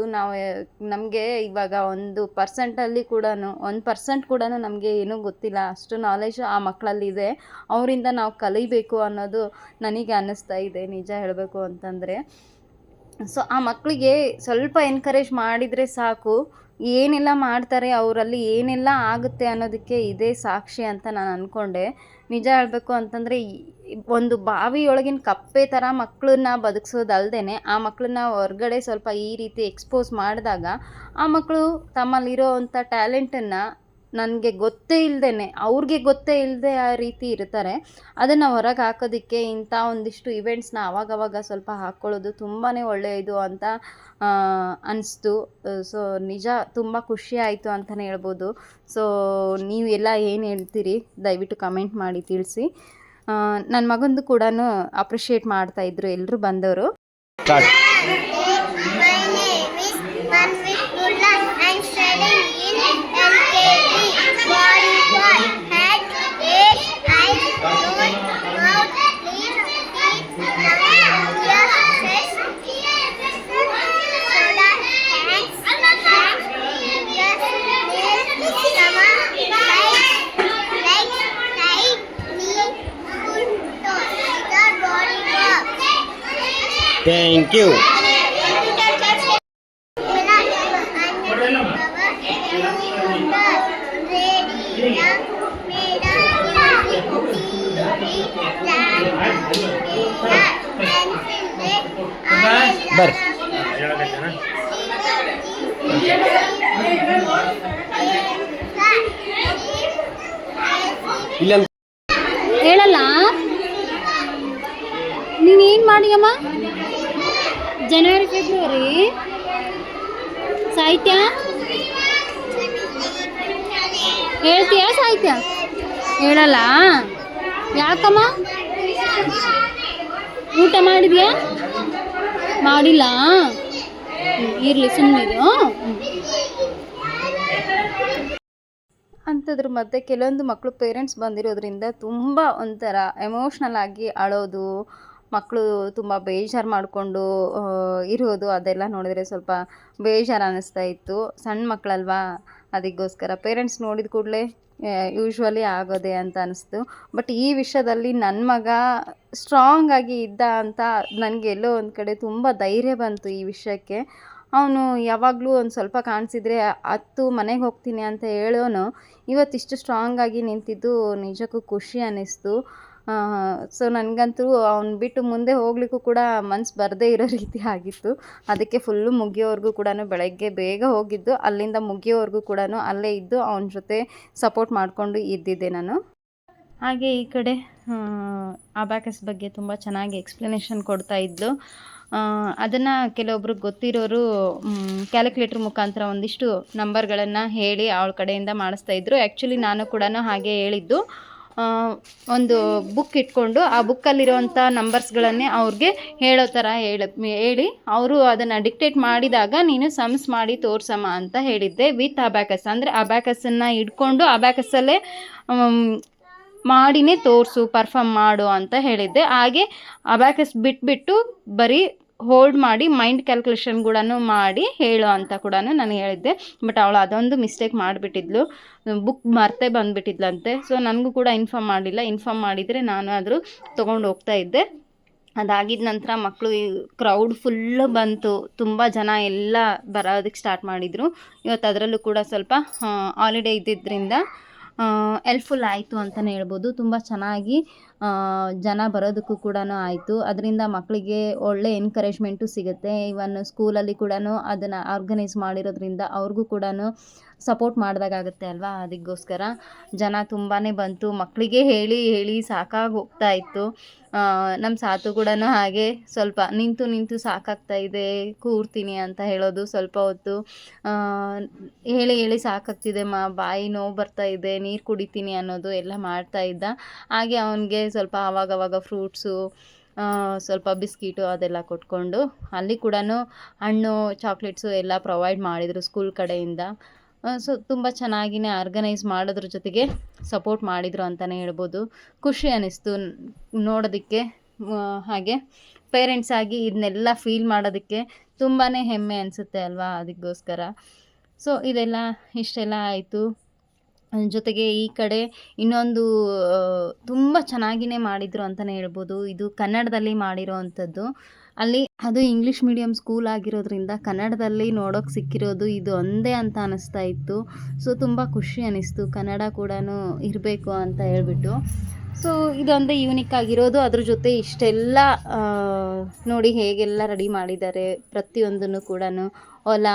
ನಮಗೆ ಇವಾಗ 1% ಕೂಡ 1% ಕೂಡ ನಮಗೆ ಏನೂ ಗೊತ್ತಿಲ್ಲ, ಅಷ್ಟು ನಾಲೆಜ್ ಆ ಮಕ್ಕಳಲ್ಲಿದೆ. ಅವರಿಂದ ನಾವು ಕಲಿಬೇಕು ಅನ್ನೋದು ನನಗೆ ಅನ್ನಿಸ್ತಾ ಇದೆ ನಿಜ ಹೇಳಬೇಕು ಅಂತಂದರೆ. ಸೊ ಆ ಮಕ್ಕಳಿಗೆ ಸ್ವಲ್ಪ ಎನ್ಕರೇಜ್ ಮಾಡಿದರೆ ಸಾಕು, ಏನೆಲ್ಲ ಮಾಡ್ತಾರೆ, ಅವರಲ್ಲಿ ಏನೆಲ್ಲ ಆಗುತ್ತೆ ಅನ್ನೋದಕ್ಕೆ ಇದೇ ಸಾಕ್ಷಿ ಅಂತ ನಾನು ಅಂದ್ಕೊಂಡೆ. ನಿಜ ಹೇಳಬೇಕು ಅಂತಂದರೆ ಒಂದು ಬಾವಿಯೊಳಗಿನ ಕಪ್ಪೆ ಥರ ಮಕ್ಕಳನ್ನ ಬದುಕಿಸೋದಲ್ದೇ ಆ ಮಕ್ಕಳನ್ನ ಹೊರ್ಗಡೆ ಸ್ವಲ್ಪ ಈ ರೀತಿ ಎಕ್ಸ್ಪೋಸ್ ಮಾಡಿದಾಗ ಆ ಮಕ್ಕಳು ತಮ್ಮಲ್ಲಿರೋ ಅಂಥ ಟ್ಯಾಲೆಂಟನ್ನು ನನಗೆ ಗೊತ್ತೇ ಇಲ್ಲದೇ ಅವ್ರಿಗೆ ಗೊತ್ತೇ ಇಲ್ಲದೆ ಆ ರೀತಿ ಇರ್ತಾರೆ. ಅದನ್ನು ಹೊರಗೆ ಹಾಕೋದಕ್ಕೆ ಇಂಥ ಒಂದಿಷ್ಟು ಇವೆಂಟ್ಸ್ನ ಆವಾಗವಾಗ ಸ್ವಲ್ಪ ಹಾಕ್ಕೊಳ್ಳೋದು ತುಂಬಾ ಒಳ್ಳೆಯದು ಅಂತ ಅನಿಸ್ತು. ಸೊ ನಿಜ ತುಂಬ ಖುಷಿ ಆಯಿತು ಅಂತಲೇ ಹೇಳ್ಬೋದು. ಸೊ ನೀವೆಲ್ಲ ಏನು ಹೇಳ್ತೀರಿ ದಯವಿಟ್ಟು ಕಮೆಂಟ್ ಮಾಡಿ ತಿಳಿಸಿ. ನನ್ನ ಮಗಂದು ಕೂಡ ಅಪ್ರಿಷಿಯೇಟ್ ಮಾಡ್ತಾಯಿದ್ರು ಎಲ್ಲರೂ ಬಂದವರು. Body, head, eyes, nose, mouth, lips, feet, tongue. Thank you. ಬರ್ರಿ ಇಲ್ಲ ಹೇಳಲ್ಲ ನೀನೇನು ಮಾಡಿಯಮ್ಮ? ಜನವರಿ ಫೆಬ್ರವರಿ ಸಾಹಿತ್ಯ ಹೇಳ್ತೀಯಾ? ಸಾಹಿತ್ಯ ಹೇಳಲ್ಲ. ಯಾಕಮ್ಮ? ಊಟ ಮಾಡಿದ್ಯಾ? ಮಾಡಿಲ್ಲ. ಇರಲಿ ಸುಮ್ಮನಿರು. ಅಂಥದ್ರ ಮಧ್ಯೆ ಕೆಲವೊಂದು ಮಕ್ಕಳು ಪೇರೆಂಟ್ಸ್ ಬಂದಿರೋದ್ರಿಂದ ತುಂಬ ಒಂಥರ ಎಮೋಷ್ನಲ್ ಆಗಿ ಅಳೋದು, ಮಕ್ಕಳು ತುಂಬ ಬೇಜಾರು ಮಾಡಿಕೊಂಡು ಇರೋದು, ಅದೆಲ್ಲ ನೋಡಿದರೆ ಸ್ವಲ್ಪ ಬೇಜಾರು ಅನ್ನಿಸ್ತಾ ಇತ್ತು. ಸಣ್ಣ ಮಕ್ಕಳಲ್ವಾ, ಅದಕ್ಕೋಸ್ಕರ ಪೇರೆಂಟ್ಸ್ ನೋಡಿದ ಕೂಡಲೇ ಯೂಶ್ವಲಿ ಆಗೋದೆ ಅಂತ ಅನಿಸ್ತು. ಬಟ್ ಈ ವಿಷಯದಲ್ಲಿ ನನ್ನ ಮಗ ಸ್ಟ್ರಾಂಗ್ ಆಗಿ ಇದ್ದ ಅಂತ ನನಗೆ ಎಲ್ಲೋ ಒಂದು ಕಡೆ ತುಂಬ ಧೈರ್ಯ ಬಂತು ಈ ವಿಷಯಕ್ಕೆ. ಅವನು ಯಾವಾಗಲೂ ಒಂದು ಸ್ವಲ್ಪ ಕಾಣಿಸಿದರೆ ಹತ್ತು ಮನೆಗೆ ಹೋಗ್ತೀನಿ ಅಂತ ಹೇಳೋನು ಇವತ್ತಿಷ್ಟು ಸ್ಟ್ರಾಂಗಾಗಿ ನಿಂತಿದ್ದು ನಿಜಕ್ಕೂ ಖುಷಿ ಅನ್ನಿಸ್ತು. ಸೊ ನನಗಂತೂ ಅವ್ನು ಬಿಟ್ಟು ಮುಂದೆ ಹೋಗ್ಲಿಕ್ಕೂ ಕೂಡ ಮನಸ್ಸು ಬರದೇ ಇರೋ ರೀತಿ ಆಗಿತ್ತು. ಅದಕ್ಕೆ ಫುಲ್ಲು ಮುಗಿಯೋವರೆಗೂ ಕೂಡ ಬೆಳಗ್ಗೆ ಬೇಗ ಹೋಗಿದ್ದು, ಅಲ್ಲಿಂದ ಮುಗಿಯೋವರೆಗೂ ಕೂಡ ಅಲ್ಲೇ ಇದ್ದು ಅವನ ಜೊತೆ ಸಪೋರ್ಟ್ ಮಾಡಿಕೊಂಡು ಇದ್ದಿದ್ದೆ ನಾನು. ಹಾಗೆ ಈ ಕಡೆ ಅಬ್ಯಾಕಸ್ ಬಗ್ಗೆ ತುಂಬ ಚೆನ್ನಾಗಿ ಎಕ್ಸ್ಪ್ಲನೇಷನ್ ಕೊಡ್ತಾ ಇದ್ಲು. ಅದನ್ನು ಕೆಲವೊಬ್ರಿಗೆ ಗೊತ್ತಿರೋರು ಕ್ಯಾಲ್ಕುಲೇಟ್ರ್ ಮುಖಾಂತರ ಒಂದಿಷ್ಟು ನಂಬರ್ಗಳನ್ನು ಹೇಳಿ ಅವಳ ಕಡೆಯಿಂದ ಮಾಡಿಸ್ತಾಯಿದ್ರು. ಆ್ಯಕ್ಚುಲಿ ನಾನು ಕೂಡ ಹಾಗೆ ಹೇಳಿದ್ದು. ಒಂದು ಬುಕ್ ಇಟ್ಕೊಂಡು ಆ ಬುಕ್ಕಲ್ಲಿರೋವಂಥ ನಂಬರ್ಸ್ಗಳನ್ನೇ ಅವ್ರಿಗೆ ಹೇಳೋ ಥರ ಹೇಳಿ ಅವರು ಅದನ್ನು ಡಿಕ್ಟೇಟ್ ಮಾಡಿದಾಗ ನೀನು ಸಮ್ಸ್ ಮಾಡಿ ತೋರ್ಸಮ್ಮ ಅಂತ ಹೇಳಿದ್ದೆ. ವಿತ್ ಅಬ್ಯಾಕಸ್ ಅಂದರೆ ಅಬ್ಯಾಕಸನ್ನು ಇಟ್ಕೊಂಡು ಅಬ್ಯಾಕಸಲ್ಲೇ ಮಾಡಿನೇ ತೋರಿಸು, ಪರ್ಫಾರ್ಮ್ ಮಾಡು ಅಂತ ಹೇಳಿದ್ದೆ. ಹಾಗೆ ಅಬ್ಯಾಕಸ್ ಬಿಟ್ಬಿಟ್ಟು ಬರೀ ಹೋಲ್ಡ್ ಮಾಡಿ ಮೈಂಡ್ ಕ್ಯಾಲ್ಕುಲೇಷನ್ ಕೂಡ ಮಾಡಿ ಹೇಳು ಅಂತ ಕೂಡ ನಾನು ಹೇಳಿದ್ದೆ. ಬಟ್ ಅವಳು ಅದೊಂದು ಮಿಸ್ಟೇಕ್ ಮಾಡಿಬಿಟ್ಟಿದ್ಲು, ಬುಕ್ ಮರ್ತೇ ಬಂದುಬಿಟ್ಟಿದ್ಲಂತೆ. ಸೊ ನನಗೂ ಕೂಡ ಇನ್ಫಾರ್ಮ್ ಮಾಡಲಿಲ್ಲ. ಇನ್ಫಾರ್ಮ್ ಮಾಡಿದರೆ ನಾನು ಆದರೂ ತೊಗೊಂಡು ಹೋಗ್ತಾ ಇದ್ದೆ. ಅದಾಗಿದ್ದ ನಂತರ ಮಕ್ಕಳು ಕ್ರೌಡ್ ಫುಲ್ಲು ಬಂತು, ತುಂಬ ಜನ ಎಲ್ಲ ಬರೋದಕ್ಕೆ ಸ್ಟಾರ್ಟ್ ಮಾಡಿದರು. ಇವತ್ತು ಅದರಲ್ಲೂ ಕೂಡ ಸ್ವಲ್ಪ ಹಾಲಿಡೇ ಇದ್ದಿದ್ದರಿಂದ ಹೆಲ್ಪ್ಫುಲ್ ಆಯಿತು ಅಂತಲೇ ಹೇಳ್ಬೋದು. ತುಂಬ ಚೆನ್ನಾಗಿ ಜನ ಬರೋದಕ್ಕೂ ಕೂಡ ಆಯಿತು. ಅದರಿಂದ ಮಕ್ಕಳಿಗೆ ಒಳ್ಳೆ ಎನ್ಕರೇಜ್ಮೆಂಟು ಸಿಗುತ್ತೆ. ಇವನ್ ಸ್ಕೂಲಲ್ಲಿ ಕೂಡ ಅದನ್ನು ಆರ್ಗನೈಸ್ ಮಾಡಿರೋದ್ರಿಂದ ಅವ್ರಿಗೂ ಕೂಡ ಸಪೋರ್ಟ್ ಮಾಡಿದಾಗುತ್ತೆ ಅಲ್ವಾ. ಅದಕ್ಕೋಸ್ಕರ ಜನ ತುಂಬಾ ಬಂತು. ಮಕ್ಕಳಿಗೆ ಹೇಳಿ ಹೇಳಿ ಸಾಕಾಗಿ ಹೋಗ್ತಾ ಇತ್ತು. ನಮ್ಮ ಸಾತು ಕೂಡ ಹಾಗೆ ಸ್ವಲ್ಪ ನಿಂತು ಸಾಕಾಗ್ತಾ ಇದೆ, ಕೂರ್ತೀನಿ ಅಂತ ಹೇಳೋದು. ಸ್ವಲ್ಪ ಹೊತ್ತು ಹೇಳಿ ಸಾಕಾಗ್ತಿದೆ ಬಾಯಿ ನೋವು ಬರ್ತಾ ಇದೆ, ನೀರು ಕುಡಿತೀನಿ ಅನ್ನೋದು ಎಲ್ಲ ಮಾಡ್ತಾ ಇದ್ದ. ಹಾಗೆ ಅವನಿಗೆ ಸ್ವಲ್ಪ ಆವಾಗವಾಗ ಫ್ರೂಟ್ಸು, ಸ್ವಲ್ಪ ಬಿಸ್ಕಿಟು ಅದೆಲ್ಲ ಕೊಟ್ಕೊಂಡು ಅಲ್ಲಿ ಕೂಡ ಹಣ್ಣು ಚಾಕ್ಲೇಟ್ಸು ಎಲ್ಲ ಪ್ರೊವೈಡ್ ಮಾಡಿದರು ಸ್ಕೂಲ್ ಕಡೆಯಿಂದ. ಸೊ ತುಂಬ ಚೆನ್ನಾಗಿಯೇ ಆರ್ಗನೈಸ್ ಮಾಡೋದ್ರ ಜೊತೆಗೆ ಸಪೋರ್ಟ್ ಮಾಡಿದರು ಅಂತಲೇ ಹೇಳ್ಬೋದು. ಖುಷಿ ಅನ್ನಿಸ್ತು ನೋಡೋದಕ್ಕೆ. ಹಾಗೆ ಪೇರೆಂಟ್ಸ್ ಆಗಿ ಇದನ್ನೆಲ್ಲ ಫೀಲ್ ಮಾಡೋದಕ್ಕೆ ತುಂಬಾ ಹೆಮ್ಮೆ ಅನಿಸುತ್ತೆ ಅಲ್ವಾ. ಅದಕ್ಕೋಸ್ಕರ ಸೊ ಇದೆಲ್ಲ ಇಷ್ಟೆಲ್ಲ ಆಯಿತು. ಜೊತೆಗೆ ಈ ಕಡೆ ಇನ್ನೊಂದು ತುಂಬ ಚೆನ್ನಾಗಿಯೇ ಮಾಡಿದರು ಅಂತಲೇ ಹೇಳ್ಬೋದು. ಇದು ಕನ್ನಡದಲ್ಲಿ ಮಾಡಿರೋ ಅಂಥದ್ದು. ಅಲ್ಲಿ ಅದು ಇಂಗ್ಲೀಷ್ ಮೀಡಿಯಮ್ ಸ್ಕೂಲ್ ಆಗಿರೋದ್ರಿಂದ ಕನ್ನಡದಲ್ಲಿ ನೋಡೋಕೆ ಸಿಕ್ಕಿರೋದು ಇದು ಒಂದೇ ಅಂತ ಅನ್ನಿಸ್ತಾ ಇತ್ತು. ಸೊ ತುಂಬ ಖುಷಿ ಅನ್ನಿಸ್ತು, ಕನ್ನಡ ಕೂಡ ಇರಬೇಕು ಅಂತ ಹೇಳ್ಬಿಟ್ಟು. ಸೊ ಇದೊಂದೇ ಯೂನಿಕ್ ಆಗಿರೋದು. ಅದ್ರ ಜೊತೆ ಇಷ್ಟೆಲ್ಲ ನೋಡಿ ಹೇಗೆಲ್ಲ ರೆಡಿ ಮಾಡಿದ್ದಾರೆ ಪ್ರತಿಯೊಂದನ್ನು ಕೂಡ. ಹೊಲ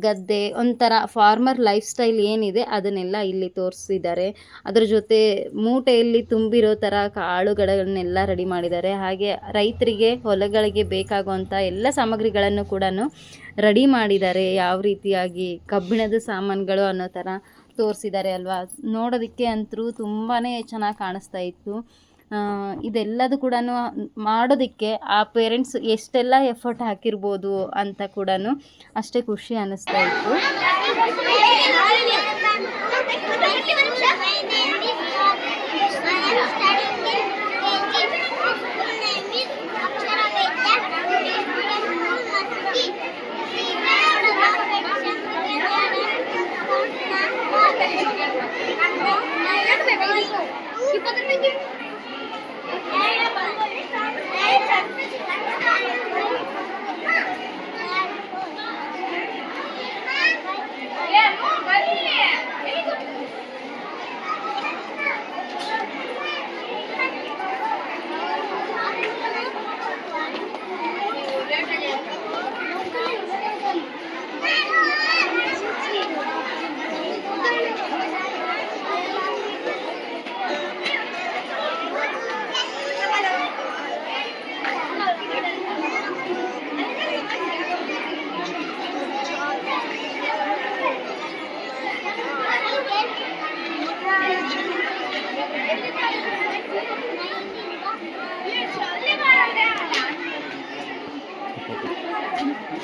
ಗದ್ದೆ ಒಂಥರ ಫಾರ್ಮರ್ ಲೈಫ್ ಸ್ಟೈಲ್ ಏನಿದೆ ಅದನ್ನೆಲ್ಲ ಇಲ್ಲಿ ತೋರಿಸಿದ್ದಾರೆ. ಅದ್ರ ಜೊತೆ ಮೂಟೆಯಲ್ಲಿ ತುಂಬಿರೋ ಥರ ಕಾಳುಗಳನ್ನೆಲ್ಲ ರೆಡಿ ಮಾಡಿದ್ದಾರೆ. ಹಾಗೆ ರೈತರಿಗೆ ಹೊಲಗಳಿಗೆ ಬೇಕಾಗುವಂಥ ಎಲ್ಲ ಸಾಮಗ್ರಿಗಳನ್ನು ಕೂಡ ರೆಡಿ ಮಾಡಿದ್ದಾರೆ. ಯಾವ ರೀತಿಯಾಗಿ ಕಬ್ಬಿಣದ ಸಾಮಾನುಗಳು ಅನ್ನೋ ಥರ ತೋರಿಸಿದ್ದಾರೆ ಅಲ್ವಾ. ನೋಡೋದಕ್ಕೆ ಅಂತೂ ತುಂಬಾ ಚೆನ್ನಾಗಿ ಕಾಣಿಸ್ತಾ ಇತ್ತು. ಇದೆಲ್ಲದು ಕೂಡ ಮಾಡೋದಕ್ಕೆ ಆ ಪೇರೆಂಟ್ಸ್ ಎಷ್ಟೆಲ್ಲ ಎಫರ್ಟ್ ಹಾಕಿರ್ಬೋದು ಅಂತ ಕೂಡ ಅಷ್ಟೇ ಖುಷಿ ಅನ್ನಿಸ್ತಾ ಇತ್ತು.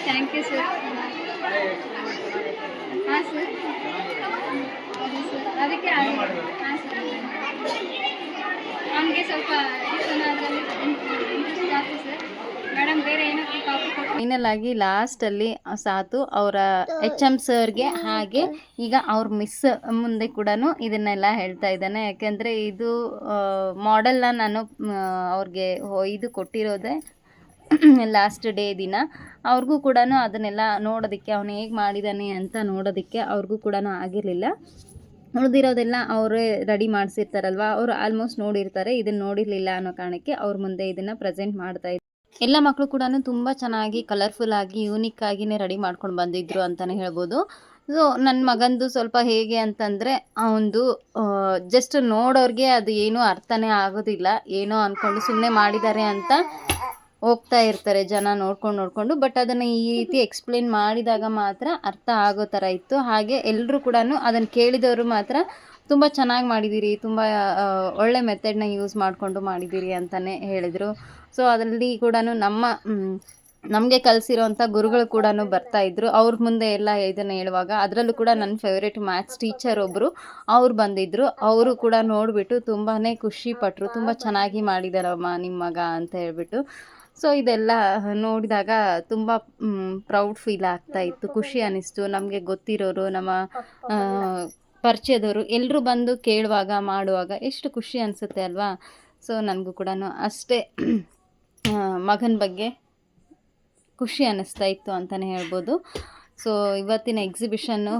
Thank you sir. ಹಾಂ ಸರ್, ಹೌದು ಸರ್, ಅದಕ್ಕೆ ಹಾಂ ಸರ್, ಅವನಿಗೆ ಸ್ವಲ್ಪ ಅದರಲ್ಲಿ ಇಂಟ್ರೆಸ್ಟ್ ಜಾಸ್ತಿ ಸರ್. ಮೇಡಮ್ ಬೇರೆ ಏನಕ್ಕೆ ಕಾಪಿ ಕೊಟ್ಟು ಫೈನಲ್ ಆಗಿ ಲಾಸ್ಟಲ್ಲಿ ಸಾತು ಅವರ ಎಚ್ ಎಮ್ ಸರ್ಗೆ ಹಾಗೆ ಈಗ ಅವ್ರ ಮಿಸ್ ಮುಂದೆ ಕೂಡ ಇದನ್ನೆಲ್ಲ ಹೇಳ್ತಾ ಇದ್ದಾನೆ. ಯಾಕೆಂದರೆ ಇದು ಮಾಡೆಲ್ನ ನಾನು ಅವ್ರಿಗೆ ಇದು ಕೊಟ್ಟಿರೋದೆ ಲಾಸ್ಟ್ ಡೇ ದಿನ. ಅವ್ರಿಗೂ ಕೂಡ ಅದನ್ನೆಲ್ಲ ನೋಡೋದಕ್ಕೆ ಅವನು ಹೇಗೆ ಮಾಡಿದ್ದಾನೆ ಅಂತ ನೋಡೋದಕ್ಕೆ ಅವ್ರಿಗೂ ಕೂಡ ಆಗಿರಲಿಲ್ಲ. ಉಳಿದಿರೋದೆಲ್ಲ ಅವರೇ ರೆಡಿ ಮಾಡಿಸಿರ್ತಾರಲ್ವ, ಅವರು ಆಲ್ಮೋಸ್ಟ್ ನೋಡಿರ್ತಾರೆ. ಇದನ್ನು ನೋಡಿರಲಿಲ್ಲ ಅನ್ನೋ ಕಾರಣಕ್ಕೆ ಅವ್ರ ಮುಂದೆ ಇದನ್ನು ಪ್ರೆಸೆಂಟ್ ಮಾಡ್ತಾಯಿದ್ರು. ಎಲ್ಲ ಮಕ್ಕಳು ಕೂಡ ತುಂಬ ಚೆನ್ನಾಗಿ ಕಲರ್ಫುಲ್ಲಾಗಿ ಯೂನಿಕ್ಕಾಗಿಯೇ ರೆಡಿ ಮಾಡ್ಕೊಂಡು ಬಂದಿದ್ದರು ಅಂತಲೇ ಹೇಳ್ಬೋದು. ಸೊ ನನ್ನ ಮಗಂದು ಸ್ವಲ್ಪ ಹೇಗೆ ಅಂತಂದರೆ ಅವನದು ಜಸ್ಟ್ ನೋಡೋರಿಗೆ ಅದು ಏನೂ ಅರ್ಥನೇ ಆಗೋದಿಲ್ಲ, ಏನೋ ಅಂದ್ಕೊಂಡು ಸುಮ್ಮನೆ ಮಾಡಿದ್ದಾರೆ ಅಂತ ಹೋಗ್ತಾ ಇರ್ತಾರೆ ಜನ ನೋಡ್ಕೊಂಡು. ಬಟ್ ಅದನ್ನು ಈ ರೀತಿ ಎಕ್ಸ್ಪ್ಲೇನ್ ಮಾಡಿದಾಗ ಮಾತ್ರ ಅರ್ಥ ಆಗೋ ಥರ ಇತ್ತು. ಹಾಗೆ ಎಲ್ಲರೂ ಕೂಡ ಅದನ್ನು ಕೇಳಿದವರು ಮಾತ್ರ ತುಂಬ ಚೆನ್ನಾಗಿ ಮಾಡಿದ್ದೀರಿ, ತುಂಬ ಒಳ್ಳೆ ಮೆಥಡ್ನ ಯೂಸ್ ಮಾಡಿಕೊಂಡು ಮಾಡಿದ್ದೀರಿ ಅಂತಲೇ ಹೇಳಿದರು. ಸೊ ಅದರಲ್ಲಿ ಕೂಡ ನಮಗೆ ಕಲಿಸಿರೋಂಥ ಗುರುಗಳು ಕೂಡ ಬರ್ತಾಯಿದ್ರು. ಅವ್ರ ಮುಂದೆ ಎಲ್ಲ ಇದನ್ನು ಹೇಳುವಾಗ ಅದರಲ್ಲೂ ಕೂಡ ನನ್ನ ಫೇವ್ರೇಟ್ ಮ್ಯಾಥ್ಸ್ ಟೀಚರ್ ಒಬ್ಬರು ಅವ್ರು ಬಂದಿದ್ದರು. ಅವರು ಕೂಡ ನೋಡಿಬಿಟ್ಟು ತುಂಬಾ ಖುಷಿಪಟ್ಟರು, ತುಂಬ ಚೆನ್ನಾಗಿ ಮಾಡಿದಾರಮ್ಮ ನಿಮ್ಮ ಮಗ ಅಂತ ಹೇಳ್ಬಿಟ್ಟು. ಸೊ ಇದೆಲ್ಲ ನೋಡಿದಾಗ ತುಂಬ ಪ್ರೌಡ್ ಫೀಲ್ ಆಗ್ತಾಯಿತ್ತು, ಖುಷಿ ಅನ್ನಿಸ್ತು. ನಮಗೆ ಗೊತ್ತಿರೋರು, ನಮ್ಮ ಪರಿಚಯದವರು ಎಲ್ಲರೂ ಬಂದು ಕೇಳುವಾಗ ಮಾಡುವಾಗ ಎಷ್ಟು ಖುಷಿ ಅನಿಸುತ್ತೆ ಅಲ್ವಾ. ಸೊ ನನಗೂ ಕೂಡ ಅಷ್ಟೇ ಮಗನ ಬಗ್ಗೆ ಖುಷಿ ಅನ್ನಿಸ್ತಾ ಇತ್ತು ಅಂತಲೇ ಹೇಳ್ಬೋದು. ಸೊ ಇವತ್ತಿನ ಎಕ್ಸಿಬಿಷನ್ನು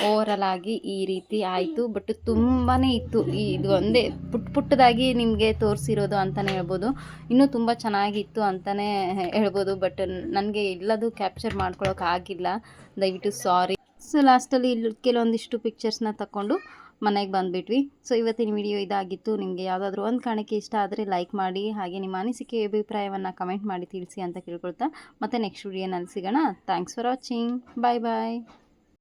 ಓವರಲ್ ಆಗಿ ಈ ರೀತಿ ಆಯಿತು. ಬಟ್ ತುಂಬಾ ಇತ್ತು, ಇದು ಒಂದೇ ಪುಟ್ಟದಾಗಿ ನಿಮಗೆ ತೋರಿಸಿರೋದು ಅಂತಲೇ ಹೇಳ್ಬೋದು. ಇನ್ನೂ ತುಂಬ ಚೆನ್ನಾಗಿತ್ತು ಅಂತಲೇ ಹೇಳ್ಬೋದು. ಬಟ್ ನನಗೆ ಎಲ್ಲದೂ ಕ್ಯಾಪ್ಚರ್ ಮಾಡ್ಕೊಳ್ಳೋಕ್ಕಾಗಿಲ್ಲ, ದಯವಿಟ್ಟು ಸಾರಿ. ಸೊ ಲಾಸ್ಟಲ್ಲಿ ಕೆಲವೊಂದಿಷ್ಟು ಪಿಕ್ಚರ್ಸ್ನ ತಗೊಂಡು ಮನೆಗೆ ಬಂದುಬಿಟ್ವಿ. ಸೊ ಇವತ್ತಿನ ವಿಡಿಯೋ ಇದಾಗಿತ್ತು. ನಿಮಗೆ ಯಾವುದಾದ್ರೂ ಒಂದು ಕಾರಣಕ್ಕೆ ಇಷ್ಟ ಆದರೆ ಲೈಕ್ ಮಾಡಿ, ಹಾಗೆ ನಿಮ್ಮ ಅನಿಸಿಕೆ ಅಭಿಪ್ರಾಯವನ್ನು ಕಮೆಂಟ್ ಮಾಡಿ ತಿಳಿಸಿ ಅಂತ ಕೇಳ್ಕೊಳ್ತಾ ಮತ್ತೆ ನೆಕ್ಸ್ಟ್ ವಿಡಿಯೋನಲ್ಲಿ ಸಿಗೋಣ. Thanks for watching. Bye bye.